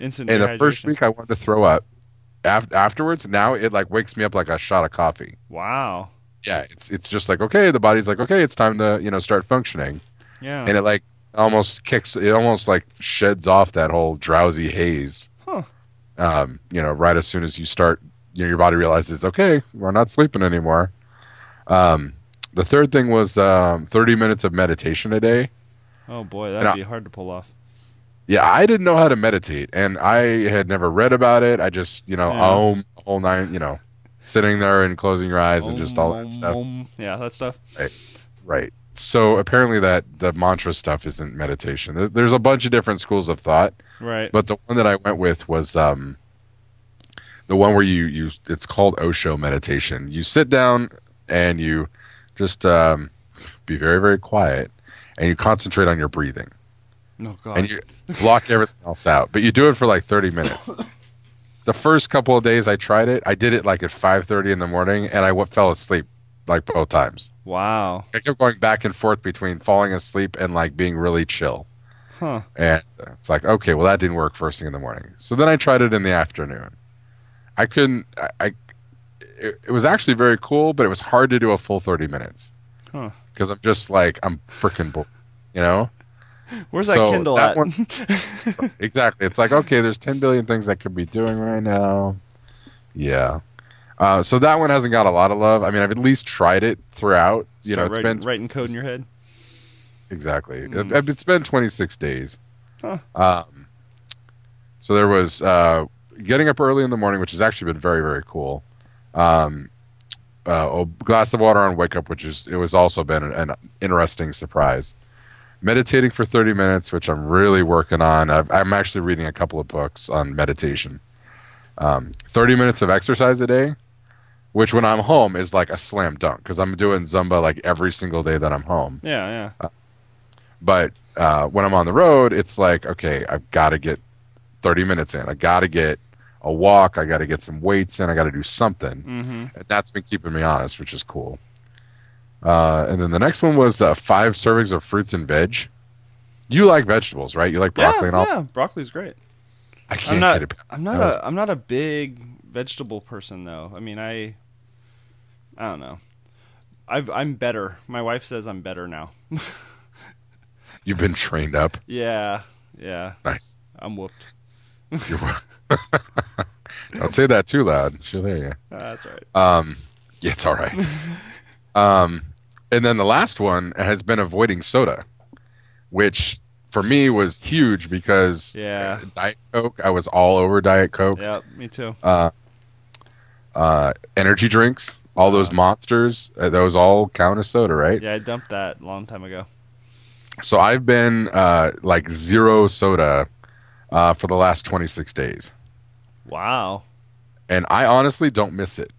Instant And the first dehydration. week I wanted to throw up. Afterwards, now it like wakes me up like a shot of coffee. Wow. Yeah, it's just like okay, the body's like okay, it's time to start functioning, Yeah. and it like almost like sheds off that whole drowsy haze. Huh. Right as soon as you start, your body realizes okay, we're not sleeping anymore. Um, the third thing was 30 minutes of meditation a day. Oh boy, And that'd be hard to pull off. yeah, I didn't know how to meditate, and I had never read about it. I just, Yeah. the whole nine, sitting there and closing your eyes and just all that stuff. Yeah, that stuff. Right. Right. So apparently that the mantra stuff isn't meditation. There's a bunch of different schools of thought, Right. but the one that I went with was the one where you it's called Osho meditation. You sit down and you just be very, very quiet, and you concentrate on your breathing. Oh god. And you block everything else out. But you do it for like 30 minutes. The first couple of days I tried it, I did it like at 5:30 in the morning, and I fell asleep like both times. Wow. I kept going back and forth between falling asleep and like being really chill. Huh. And it's like, okay, well that didn't work first thing in the morning. So then I tried it in the afternoon. I couldn't. It was actually very cool, but it was hard to do a full 30 minutes Huh. because I'm freaking bored, you know. Where's that So Kindle that at? one- Exactly. It's like, okay, there's 10 billion things I could be doing right now. Yeah. So that one hasn't got a lot of love. I mean, I've at least tried it throughout. Start It's writing, been writing code in your head. exactly. Mm. It's been 26 days. Huh. So there was getting up early in the morning, which has actually been very, very cool. A glass of water on wake up, it was also been an interesting surprise. Meditating for 30 minutes, which I'm really working on. I'm actually reading a couple of books on meditation. 30 minutes of exercise a day, which when I'm home is like a slam dunk because I'm doing Zumba like every single day that I'm home. Yeah, yeah. But when I'm on the road, it's like, okay, I've got to get 30 minutes in. I got to get a walk. I got to get some weights in. I got to do something. Mm-hmm. And that's been keeping me honest, which is cool. And then the next one was 5 servings of fruits and veg. You like vegetables, right? You like broccoli and all? Yeah, broccoli's great. I can't get it. I'm not a big vegetable person though. I mean, I don't know. I'm better. My wife says I'm better now. You've been trained up. Yeah. Nice. I'm whooped. Don't say that too loud. She'll hear you. That's all right. Yeah, it's all right. And then the last one has been avoiding soda, which for me was huge because Diet Coke, I was all over Diet Coke. Yeah, me too. Energy drinks, all those monsters, those all count as soda, right? Yeah, I dumped that a long time ago. So I've been like zero soda for the last 26 days. Wow. And I honestly don't miss it.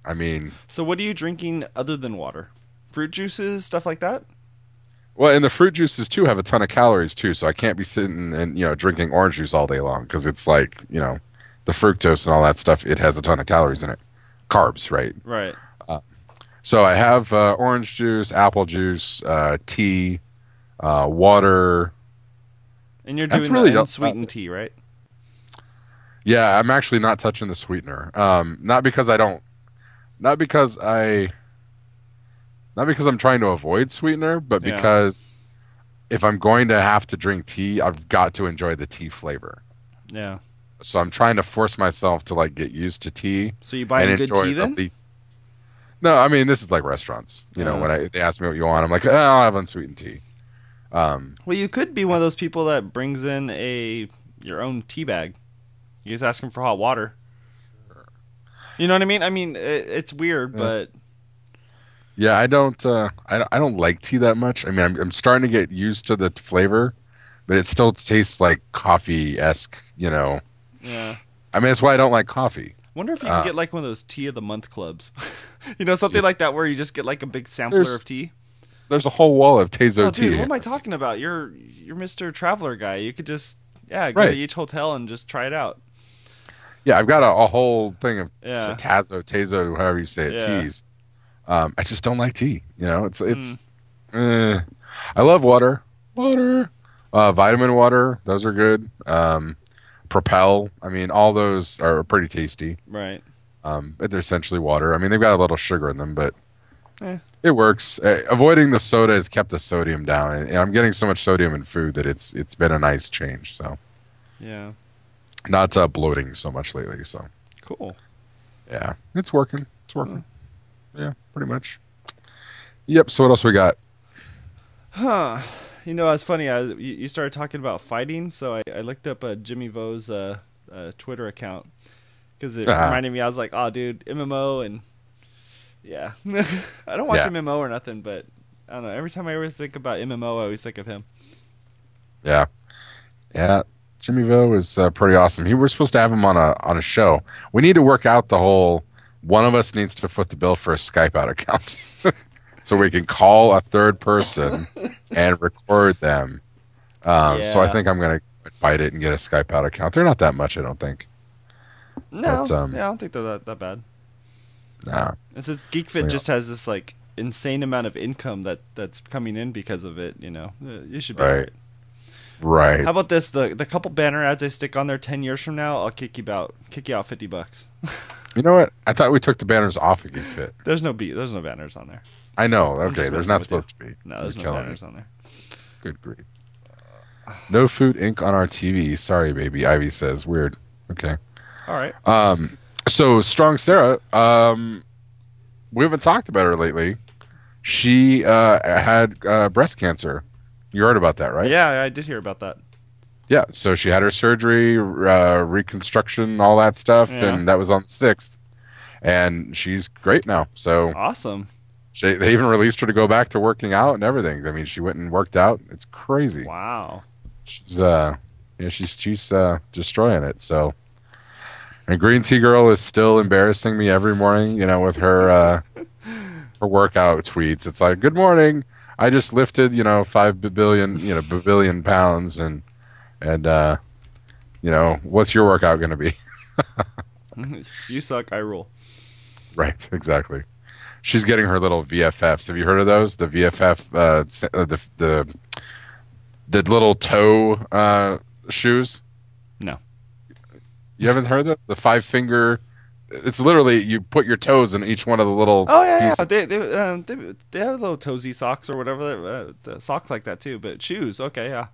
I mean... So what are you drinking other than water? Fruit juices, stuff like that? Well, and the fruit juices, too, have a ton of calories, too. So I can't be sitting and, drinking orange juice all day long because it's like, the fructose and all that stuff, it has a ton of calories in it. Carbs, right? Right. So I have orange juice, apple juice, tea, water. And you're That's doing really the unsweetened tea, right? Yeah, I'm actually not touching the sweetener. Not because I'm trying to avoid sweetener, but because if I'm going to have to drink tea, I've got to enjoy the tea flavor. Yeah. So I'm trying to force myself to like get used to tea. So you buy a good tea then? No, I mean this is like restaurants. When they ask me what you want, I'm like, I'll have unsweetened tea. Well, you could be one of those people that brings in your own tea bag. You just ask them for hot water. You know what I mean? I mean, it's weird, but yeah, I don't like tea that much. I mean, I'm starting to get used to the flavor, but it still tastes like coffee-esque, you know. Yeah. I mean, that's why I don't like coffee. Wonder if you can get like one of those tea of the month clubs. Something like that where you just get like a big sampler of tea. There's a whole wall of Tezo Dude, tea. what am I talking about? You're Mr. Traveler guy. You could just go Right. to each hotel and just try it out. Yeah, I've got a whole thing of Tezo, however you say it, teas. I just don't like tea. I love water. Vitamin water, those are good. Propel, I mean, all those are pretty tasty. Right. They're essentially water. I mean, they've got a little sugar in them, but it works. Avoiding the soda has kept the sodium down, and I'm getting so much sodium in food that it's been a nice change. So, yeah, not bloating so much lately. So, cool. Yeah, it's working. Yeah, pretty much. Yep. So what else we got? Huh. It's funny. You started talking about fighting, so I looked up Jimmy Vo's Twitter account because it reminded me. I was like, oh, dude, MMO and yeah. I don't watch MMO or nothing, but I don't know. Every time I always think about MMO, I always think of him. Yeah. Jimmy Vo is pretty awesome. We're supposed to have him on a show. We need to work out the whole. One of us needs to foot the bill for a Skype out account. So we can call a third person and record them. So I think I'm going to fight it and get a Skype out account. They're not that much, I don't think. No, I don't think they're that bad. Nah. It says GeekFit just has this like insane amount of income that's coming in because of it. You should be right. Right. How about this? The couple banner ads I stick on there 10 years from now, I'll kick you out $50. You know what? I thought we took the banners off of GeekFit. There's no banners on there. I know. Okay, there's not supposed to be. No, there's no banners on there. Good grief. No food ink on our TV. Sorry, baby. Ivy says. Weird. Okay. All right. So Strong Sarah, we haven't talked about her lately. She had breast cancer. You heard about that, right? Yeah, I did hear about that. Yeah, so she had her surgery, reconstruction, all that stuff, and that was on the 6th. And she's great now. So awesome. They even released her to go back to working out and everything. I mean, she went and worked out. It's crazy. Wow. She's she's destroying it. So, and Green Tea Girl is still embarrassing me every morning. With her her workout tweets. It's like, good morning. I just lifted 5 billion pounds and what's your workout going to be? You suck. I rule. Right. Exactly. She's getting her little VFFs. Have you heard of those? The VFF, the little toe shoes. No. You haven't heard of that? The 5-finger. It's literally you put your toes in each one of the little. Oh yeah. They have little toesy socks or whatever. Socks like that too, but shoes. Okay, yeah.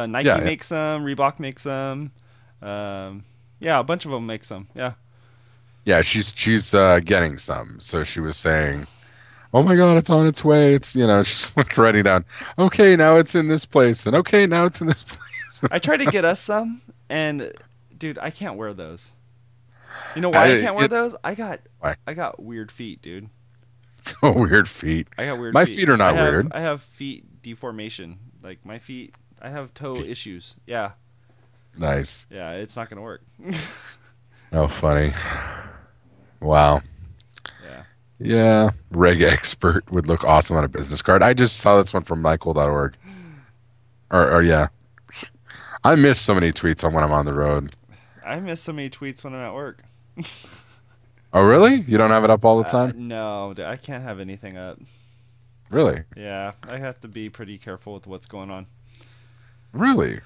Nike makes them. Reebok makes them. A bunch of them make some. Yeah. Yeah, she's getting some. So she was saying, "Oh my God, it's on its way." It's she's like writing down. Okay, now it's in this place, and okay, now it's in this place. I tried to get us some, and dude, I can't wear those. You know why I can't wear those? I got weird feet, dude. Oh, weird feet. I got weird. My feet are not weird. I have feet deformation. Like my feet, I have toe issues. Yeah. Nice. Yeah, it's not gonna work. Oh, funny. Wow. Yeah. Reg expert would look awesome on a business card. I just saw this one from Michael.org. Or yeah. I miss so many tweets on when I'm on the road. I miss so many tweets when I'm at work. Oh, really? You don't have it up all the time? No, I can't have anything up. Really? Yeah, I have to be pretty careful with what's going on. Really?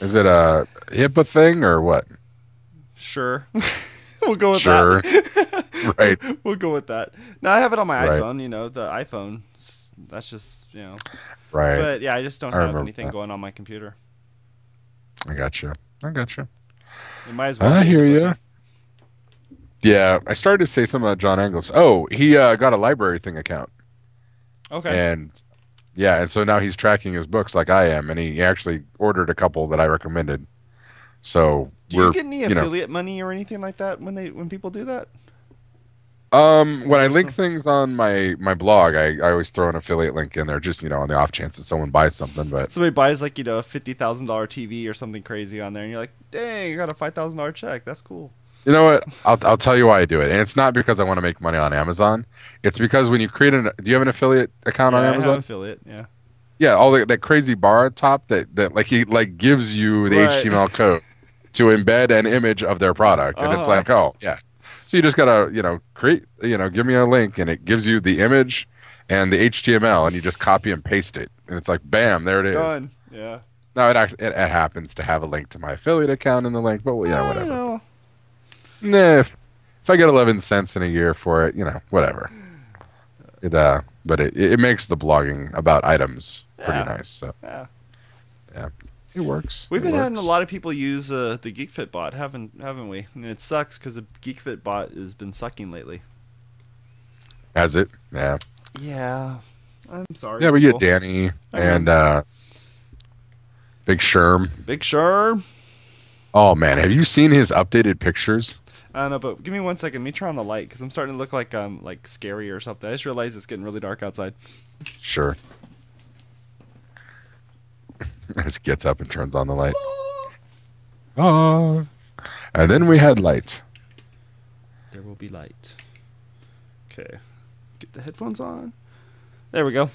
Is it a HIPAA thing or what? Sure. We'll go with that. Right. We'll go with that. No, I have it on my iPhone, the iPhone. That's just, Right. But yeah, I just don't have anything going on my computer. I gotcha. You might as well. I hear you. Yeah, I started to say something about John Angles. Oh, he got a library thing account. Okay. And so now he's tracking his books like I am, and he actually ordered a couple that I recommended. So do you get any affiliate money or anything like that when people do that? When I there link some? things on my blog, I always throw an affiliate link in there, just on the off chance that someone buys something. But Somebody buys like a $50,000 TV or something crazy on there, and you're like, dang, I got a $5,000 check. That's cool. you know what? I'll tell you why I do it, and it's not because I want to make money on Amazon. It's because when you create do you have an affiliate account on Yeah, I have Amazon? affiliate. Yeah. Yeah, all that crazy bar at top that like he like gives you the Right. HTML code to embed an image of their product, and it's Uh-huh. like, oh yeah. So you just gotta create give me a link, and it gives you the image and the HTML, and you just copy and paste it, and it's like bam, there it is. Done. Yeah. Now it happens to have a link to my affiliate account in the link, but You whatever. know. Nah, if I get 11 cents in a year for it, whatever. But it makes the blogging about items pretty Yeah. nice. So Yeah. yeah, it works. We've It been having a works. lot of people use the GeekFit bot, haven't we? And it sucks because the GeekFit bot has been sucking lately. Has it? Yeah. Yeah. I'm sorry. Yeah, we get people. Danny I and Big Sherm. Big Sure. Oh man, have you seen his updated pictures? I don't know, but give me 1 second. Let me turn on the light because I'm starting to look like scary or something. I just realized it's getting really dark outside. Sure. Just gets up and turns on the light. Oh. And then we had light. There will be light. Okay. Get the headphones on. There we go.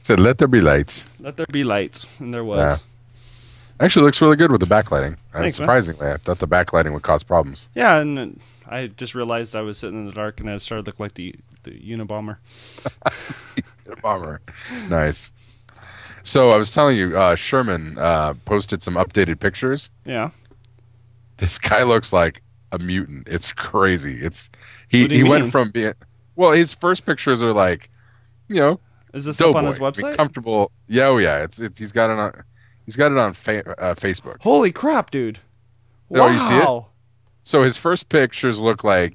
Said let there be lights. Let there be light. And there was. Yeah. Actually looks really good with the backlighting. Thanks, man. Surprisingly, I thought the backlighting would cause problems. Yeah, and I just realized I was sitting in the dark and I started to look like the Unabomber. Bomber. Nice. So I was telling you, Sherman posted some updated pictures. Yeah. This guy looks like a mutant. It's crazy. What He do you went mean? from being his first pictures are like, Is this up on doughboy. his website? Comfortable. Yeah, oh yeah. It's he's got it on Facebook. Holy crap, dude. Oh, you see it? Wow. So his first pictures look like,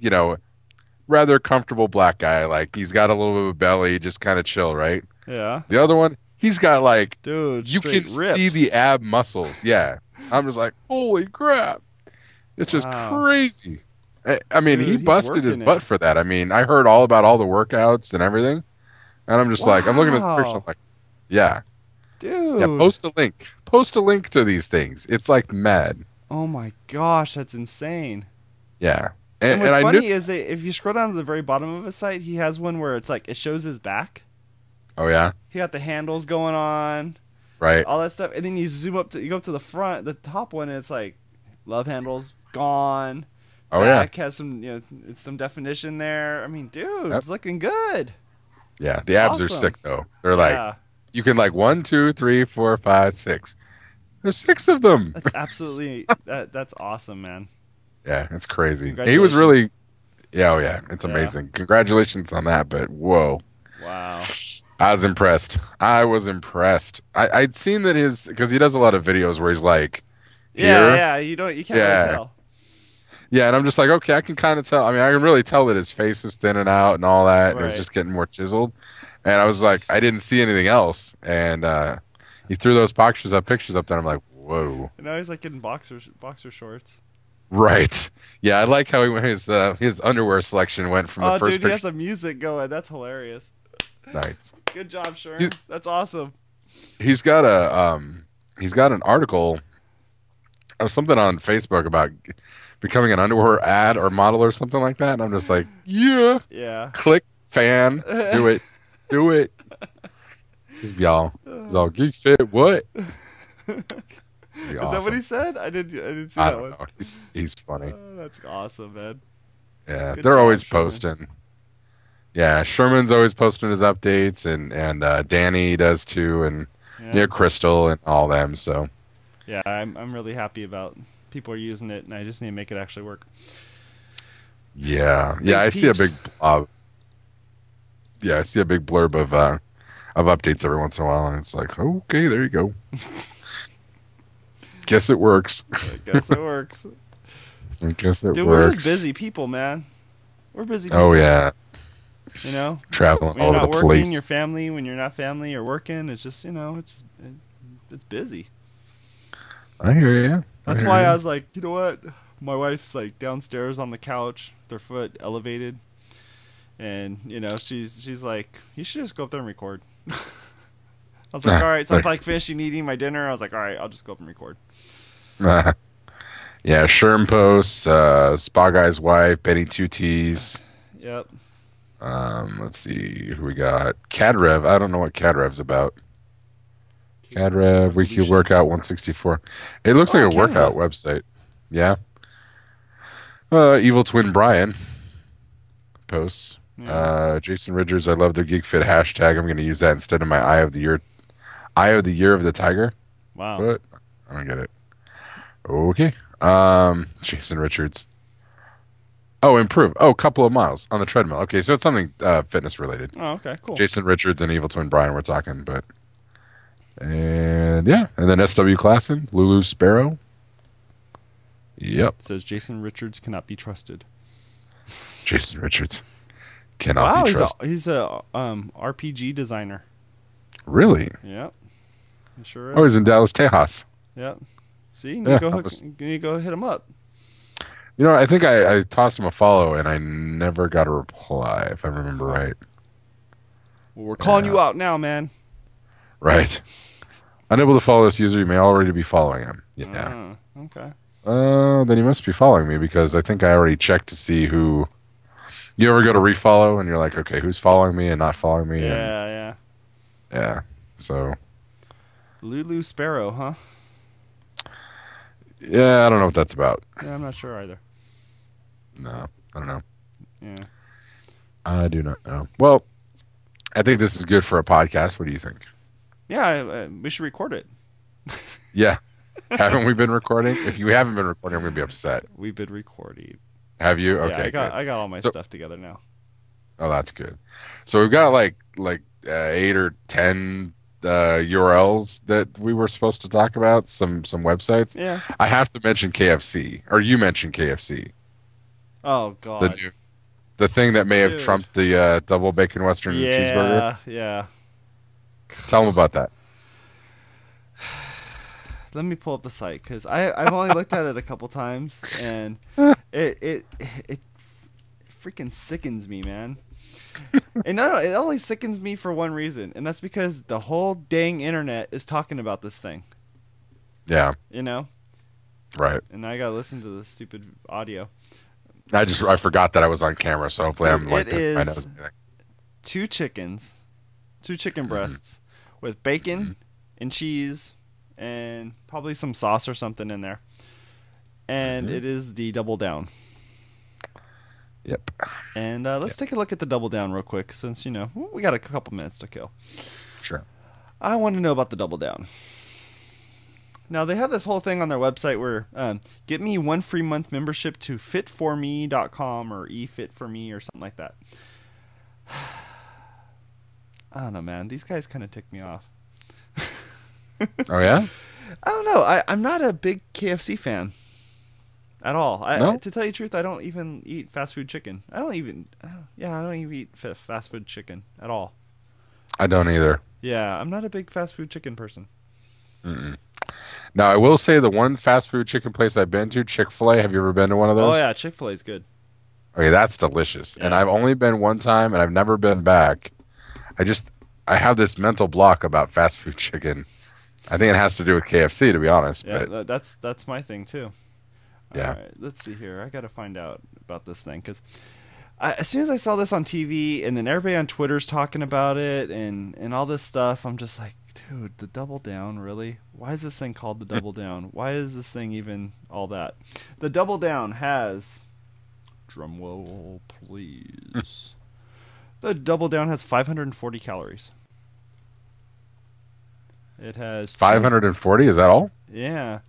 rather comfortable black guy. Like he's got a little bit of a belly, just kind of chill, right? Yeah. The other one, he's got like, Dude, you can straight ripped. see the ab muscles. Yeah. I'm just like, holy crap. It's just Wow. crazy. I mean, Dude, he he's busted his working butt it. for that. I mean, I heard all about all the workouts and everything. And I'm just like, I'm looking at the picture. I'm Wow. like, yeah. Dude. Yeah, post a link. Post a link to these things. It's like mad. Oh my gosh, that's insane. Yeah. And And what's I funny knew. is that if you scroll down to the very bottom of his site, he has one where it's like it shows his back. Oh, yeah. He got the handles going on, Right. all that stuff, and then you zoom up to you go up to the front, the top one, and it's like love handles gone. Oh, yeah. Back has some it's some definition there. I mean, dude, Yep. it's looking good. Yeah. The abs are Awesome. sick, though. They're like, Yeah, you can like 1, 2, 3, 4, 5, 6. There's 6 of them. that's absolutely that's awesome, man. Yeah, it's crazy. He was Congratulations. really, yeah, oh yeah, it's Yeah. amazing. Congratulations on that, but whoa, Wow. I was impressed. I was impressed. I'd seen that because he does a lot of videos where he's like, Yeah, here, yeah. You can't Yeah. really tell. yeah, and I'm just like, okay, I can kind of tell. I mean, I can really tell that his face is thinning out and all that, and it was Right. just getting more chiseled. And I was like, I didn't see anything else, and he threw those pictures up there. I'm like, whoa. And now he's like in boxer shorts. Right. Yeah, I like how his underwear selection went from the Oh, first dude, he has picture. the music going. That's hilarious. Nice. Good job, Sherm. He's- That's awesome. He's got an article or something on Facebook about becoming an underwear ad or model or something like that, and I'm just like, yeah, Yeah. click fan, do it, do it. Just he's all geek fit. What? Is that what he said? I didn't see I that don't one. know. He's funny. Oh, that's awesome, man. Yeah, Good they're job, always Sherman. posting. Yeah, Sherman's always posting his updates, and Danny does too, and Yeah. Crystal and all them. So Yeah, I'm really happy about people are using it, and I just need to make it actually work. yeah, Thanks, I see a peeps. big I see a big blurb of updates every once in a while, and it's like, okay, there you go. Guess it works. I guess it works. I guess it Dude, we're works. just busy people, man. We're busy people. Oh yeah, You know? traveling When all you're over not the working, place. your family, when you're not family or working, it's just, it's busy. I hear you. That's why I was like, you know what? My wife's like downstairs on the couch, their foot elevated. And she's like, you should just go up there and record. I was like, all right. So I'm like finishing eating my dinner. I was like, all right, I'll just go up and record. Yeah, Sherm posts, Spa Guy's wife, Benny Two T's. Yep. Let's see who we got. Cadrev. I don't know what Cadrev's about. Cadrev Weekly Workout 164. It looks like a workout website. Yeah. Evil Twin Brian posts. Yeah. Jason Ridgers. I love their GeekFit hashtag. I'm going to use that instead of my Eye of the Year of the Tiger. Wow. But I don't get it. Okay. Jason Richards. Oh, improve. Oh, a couple of miles on the treadmill. Okay, so it's something fitness related. Oh, okay, cool. Jason Richards and Evil Twin Brian we're talking, but and yeah, and then SW Klassen, Lulu Sparrow. Yep. It says Jason Richards cannot be trusted. Jason Richards cannot be trusted. He's a RPG designer. Really? Yep. Sure is. Oh, he's in Dallas, Tejas. Yep. See, you need to go hit him up. I think I tossed him a follow and I never got a reply, if I remember right. Well, we're calling you out now, man. Right. Unable to follow this user, you may already be following him. Yeah. Okay. Then he must be following me because I think I already checked to see who. You ever go to refollow and you're like, okay, who's following me and not following me? Yeah. Yeah. So. Lulu Sparrow, huh? Yeah, I don't know what that's about. Yeah, I'm not sure either. No, I don't know. Yeah. I do not know. Well, I think this is good for a podcast. What do you think? Yeah, we should record it. Yeah. Haven't we been recording? If you haven't been recording, I'm going to be upset. We've been recording. Have you? Okay. Yeah, I got all my stuff together now. Oh, that's good. So we've got like 8 or 10 URLs that we were supposed to talk about, some websites. Yeah. I have to mention KFC, or you mentioned KFC. Oh, God. The thing that may have trumped the double bacon Western cheeseburger. Yeah. Tell them about that. Let me pull up the site because I've only looked at it a couple times and it freaking sickens me, man. And no, it only sickens me for one reason, and that's because the whole dang internet is talking about this thing. Yeah. Right. And I gotta listen to the stupid audio. I forgot that I was on camera, so hopefully I'm like it is two chicken breasts with bacon and cheese and probably some sauce or something in there. And it is the Double Down. Yep. And let's take a look at the Double Down real quick since, we got a couple minutes to kill. Sure. I want to know about the Double Down. Now, they have this whole thing on their website where get me 1 free month membership to fitforme.com or eFitForMe or something like that. I don't know, man. These guys kind of tick me off. Oh, yeah? I don't know. I'm not a big KFC fan at all. No? To tell you the truth, I don't even eat fast food chicken. I don't even eat fast food chicken at all. I don't either. Yeah, I'm not a big fast food chicken person. Mm-mm. Now, I will say the one fast food chicken place I've been to, Chick-fil-A. Have you ever been to one of those? Oh, yeah. Chick-fil-A is good. Okay, that's delicious. Yeah. And I've only been one time, and I've never been back. I have this mental block about fast food chicken. I think it has to do with KFC, to be honest. Yeah, but that's my thing, too. Yeah. All right, let's see here. I got to find out about this thing, because as soon as I saw this on TV, and then everybody on Twitter's talking about it, and all this stuff, I'm just like, dude, the Double Down, really? Why is this thing called the Double Down? Why is this thing even all that? The Double Down has, drum roll, please. The Double Down has 540 calories. It has 540. Is that all? Yeah.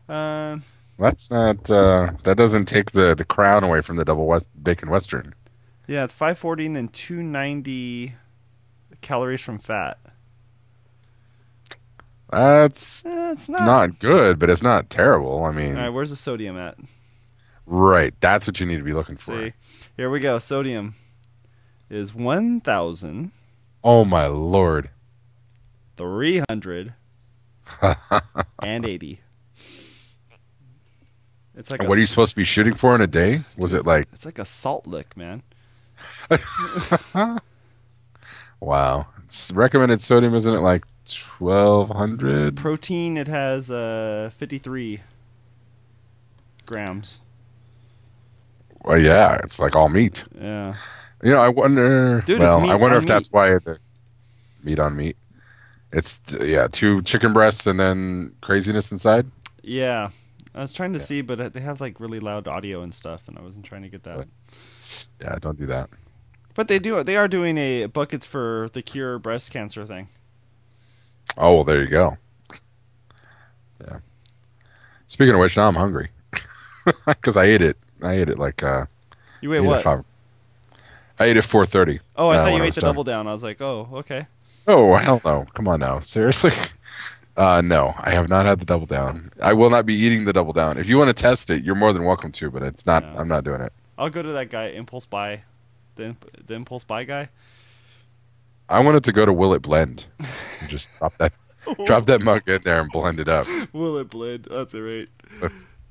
That's not. That doesn't take the crown away from the double bacon Western. Yeah, it's 540 and then 290 calories from fat. That's it's not good, but it's not terrible. I mean, all right, where's the sodium at? Right, that's what you need to be looking for. See, here we go. Sodium is 1,000. Oh my lord. 380. It's like what are you supposed to be shooting for in a day? Was it like? It's like a salt lick, man. Wow. Recommended sodium, isn't it like 1,200? Protein, it has 53 grams. Well, yeah, it's like all meat. Yeah. I wonder. Dude, it's Well, meat I wonder on if that's meat. why the meat on meat. It's yeah, 2 chicken breasts and then craziness inside. Yeah. I was trying to Yeah, see, but they have like really loud audio and stuff, and I wasn't trying to get that. but- yeah, don't do that. But they are doing a buckets for the cure breast cancer thing. Oh, well, there you go. Yeah. Speaking of which, now I'm hungry because I ate it. I ate it like You ate ate it what? 5. I ate it 4:30. Oh, I thought when you I ate was the done. double down. I was like, oh, okay. Oh hell no! Come on now, seriously. No, I have not had the double down. I will not be eating the double down. If you want to test it, you're more than welcome to, but it's not. Yeah. I'm not doing it. I'll go to that guy, Impulse Buy, the Impulse Buy guy. I wanted to go to Will It Blend and just drop that mug in there and blend it up. Will it blend? That's it, right?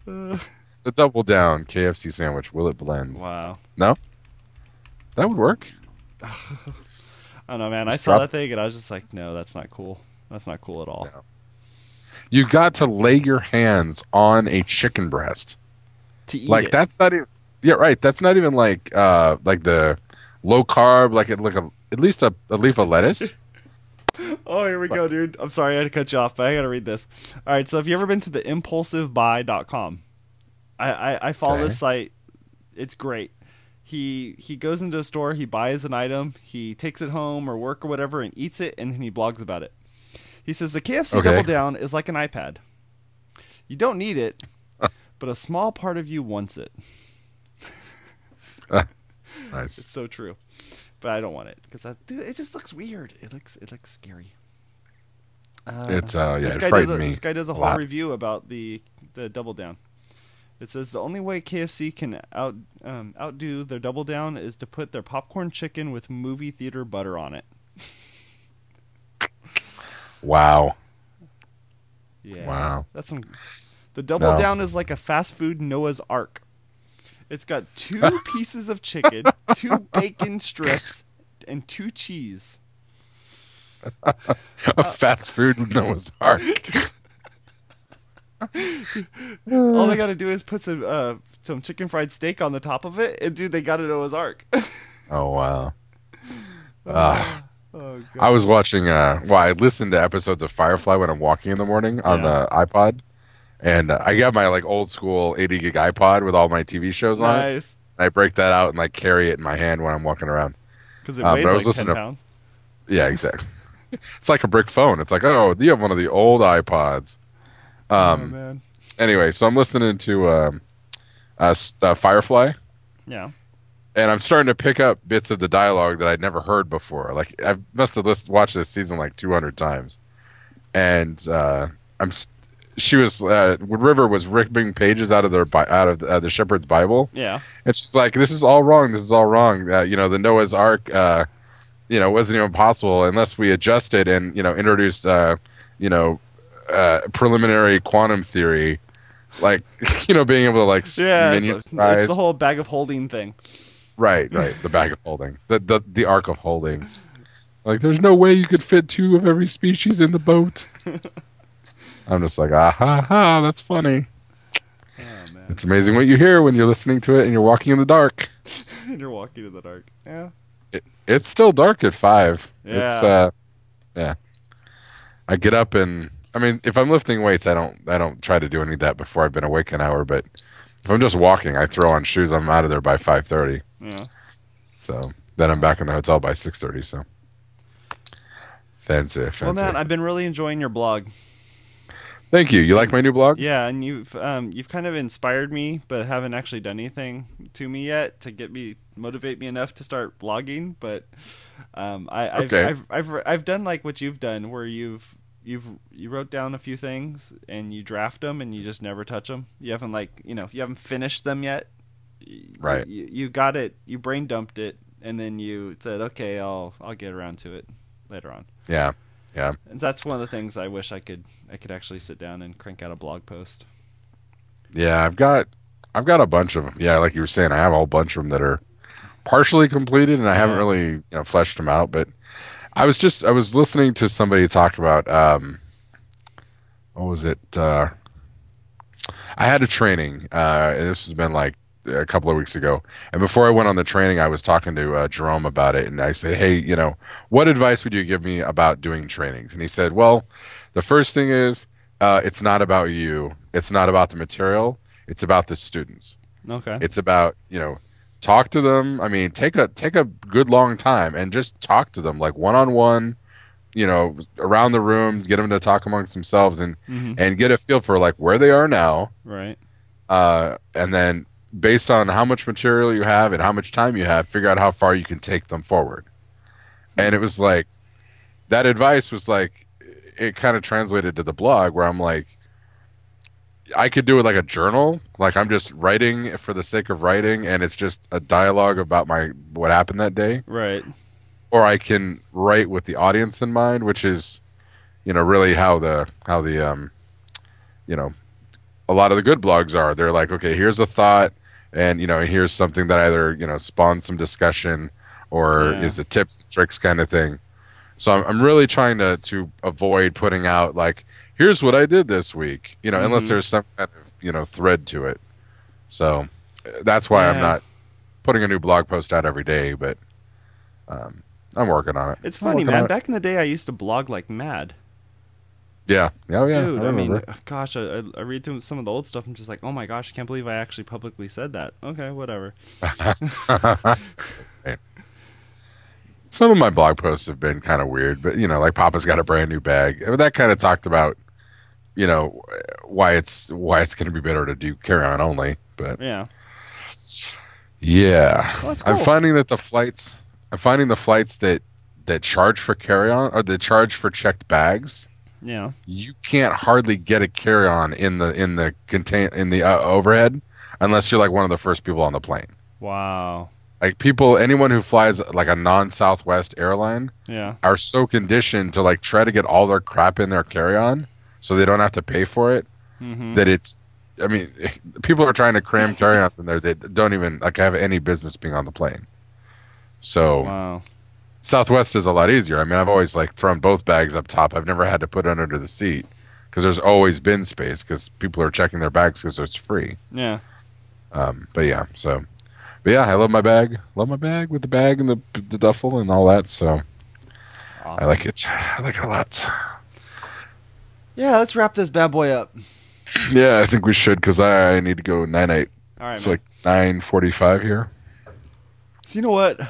Uh, The double down KFC sandwich. Will it blend? wow. No, that would work. I don't know, man. I Just saw drop- that thing and I was just like, no, that's not cool. That's not cool at all. No. You got to lay your hands on a chicken breast. To eat Like it. that's not even. Yeah, right. That's not even like the low carb. At least a leaf of lettuce. Oh, here we go, dude. I'm sorry I had to cut you off, but I gotta read this. All right, so if you ever been to the impulsivebuy.com, I follow Okay. this site. It's great. He goes into a store, he buys an item, he takes it home or work or whatever and eats it, and then he blogs about it. He says the KFC Okay. Double Down is like an iPad. You don't need it, but a small part of you wants it. Nice. It's so true, but I don't want it because it just looks weird. It looks scary. It's yeah, This it guy frightened me. This guy does a a whole lot. review about the Double Down. It says the only way KFC can outdo their Double Down is to put their popcorn chicken with movie theater butter on it. Wow. Yeah, Wow. that's some. The Double No. Down is like a fast food Noah's Ark. It's got 2 pieces of chicken, 2 bacon strips, and 2 cheese. A fast food Noah's Ark. All they got to do is put some chicken fried steak on the top of it, and dude, they got a Noah's Ark. Oh wow. Oh god. I was watching. I listened to episodes of Firefly when I'm walking in the morning on Yeah. the iPod, and I got my like old school 80 gig iPod with all my TV shows on it. Nice, And I break that out and like carry it in my hand when I'm walking around. because it But weighs I was like 10 listening to- pounds. Yeah, exactly. It's like a brick phone. It's like, oh, you have one of the old iPods. Oh man. Anyway, so I'm listening to Firefly, Yeah. and I'm starting to pick up bits of the dialogue that I'd never heard before. Like I must have watched this season like 200 times, and she was River was ripping pages out of the Shepherd's Bible, Yeah. and she's like, "This is all wrong. This is all wrong. The Noah's Ark, wasn't even possible unless we adjusted and introduced preliminary quantum theory." Like, being able to like Yeah. minion It's size. the whole bag of holding thing. Right. The bag of holding. The ark of holding. Like, there's no way you could fit 2 of every species in the boat. I'm just like, ah ha ha, that's funny. Oh man. It's amazing what you hear when you're listening to it and you're walking in the dark. And you're walking in the dark. Yeah. It's still dark at 5. Yeah. It's yeah. I get up and I mean, if I'm lifting weights, I don't try to do any of that before I've been awake an hour, but if I'm just walking, I throw on shoes, I'm out of there by 5:30. Yeah. So then I'm back in the hotel by 6:30. So fancy. Well, man, I've been really enjoying your blog. Thank you. You like my new blog? Yeah, and you've kind of inspired me, but haven't actually done anything to me yet to motivate me enough to start blogging. But Okay. I've done like what you've done, where you wrote down a few things and you draft them and you just never touch them. You haven't you haven't finished them yet. Right. You got it. You brain dumped it, and then you said, "Okay, I'll get around to it later on." Yeah. Yeah. And that's one of the things I wish I could actually sit down and crank out a blog post. Yeah. I've got a bunch of them. Yeah, like you were saying, I have a whole bunch of them that are partially completed, and I haven't really fleshed them out. But I was listening to somebody talk about what was it? I had a training, and this has been like a couple of weeks ago. And before I went on the training, I was talking to Jerome about it, and I said, "Hey, what advice would you give me about doing trainings?" And he said, "Well, the first thing is, it's not about you. It's not about the material. It's about the students. Okay. It's about talk to them. I mean, take a good long time and just talk to them like one-on-one." Around the room, get them to talk amongst themselves and get a feel for like where they are now. Right. And then based on how much material you have and how much time you have, figure out how far you can take them forward. And it was like, that advice was like, it kind of translated to the blog where I'm like, I could do it like a journal. Like I'm just writing for the sake of writing. And it's just a dialogue about what happened that day. Right. Or I can write with the audience in mind, which is, really how the a lot of the good blogs are. They're like, okay, here's a thought, and here's something that either spawns some discussion or is a tips and tricks kind of thing. So I'm really trying to avoid putting out like, here's what I did this week, unless there's some kind of thread to it. So that's why I'm not putting a new blog post out every day, but. I'm working on it. It's funny, man. Back in the day, I used to blog like mad. Yeah. Oh, yeah. Dude, I mean, gosh, I read through some of the old stuff. I'm just like, oh my gosh, I can't believe I actually publicly said that. Okay, whatever. Some of my blog posts have been kind of weird, but like Papa's got a brand new bag. That kind of talked about, why it's going to be better to do carry on only. But yeah. Well, that's cool. I'm finding the flights that charge for carry-on or that charge for checked bags. Yeah. You can't hardly get a carry-on in the overhead unless you're like one of the first people on the plane. Wow. Like anyone who flies like a non-Southwest airline are so conditioned to like try to get all their crap in their carry-on so they don't have to pay for it that people are trying to cram carry-on in there that don't even like have any business being on the plane. So Southwest is a lot easier. I mean, I've always like thrown both bags up top. I've never had to put it under the seat because there's always bin space because people are checking their bags because it's free. Yeah. But yeah, I love my bag. Love my bag with the bag and the duffel and all that. So awesome. I like it. I like it a lot. Yeah, let's wrap this bad boy up. Yeah, I think we should because I need to go 9:08. All right, it's like 9:45 here. So you know what?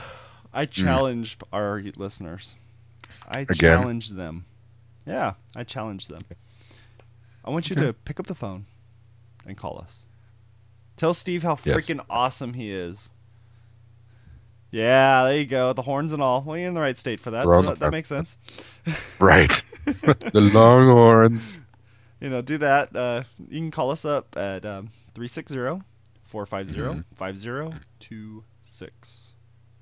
I challenge our listeners. I challenge them. Yeah, I challenge them. I want you to pick up the phone and call us. Tell Steve how freaking awesome he is. Yeah, there you go. The horns and all. Well, you're in the right state for that. So that makes sense. Right. The long horns. Do that. You can call us up at 360-450-5026.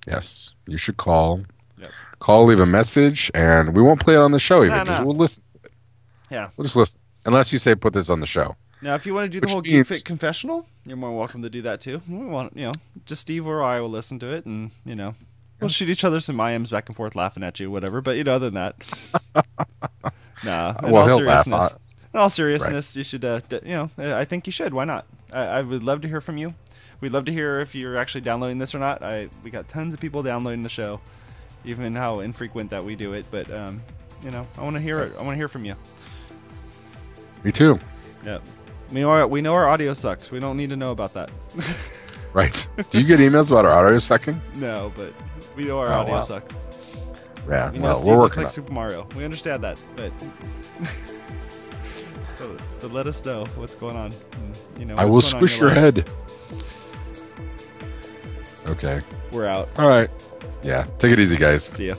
Yes, you should call. Yep. Call, leave a message, and we won't play it on the show even. We'll listen to it. Yeah. We'll just listen. Unless you say put this on the show. Now, if you want to do the whole GeekFit confessional, you're more welcome to do that too. We want, just Steve or I will listen to it, and we'll shoot each other some IMs back and forth, laughing at you, whatever. But other than that, nah. He'll laugh. In all seriousness, you should. I think you should. Why not? I would love to hear from you. We'd love to hear if you're actually downloading this or not. We got tons of people downloading the show, even how infrequent that we do it. But I want to hear it. I want to hear from you. Me too. Yeah. We know our audio sucks. We don't need to know about that. Right. Do you get emails about our audio sucking? No, but we know our audio sucks. Yeah. We know Steve looks like Super Mario. We understand that, but but let us know what's going on. I will squish your head. Okay. We're out. All right. Yeah. Take it easy, guys. See ya.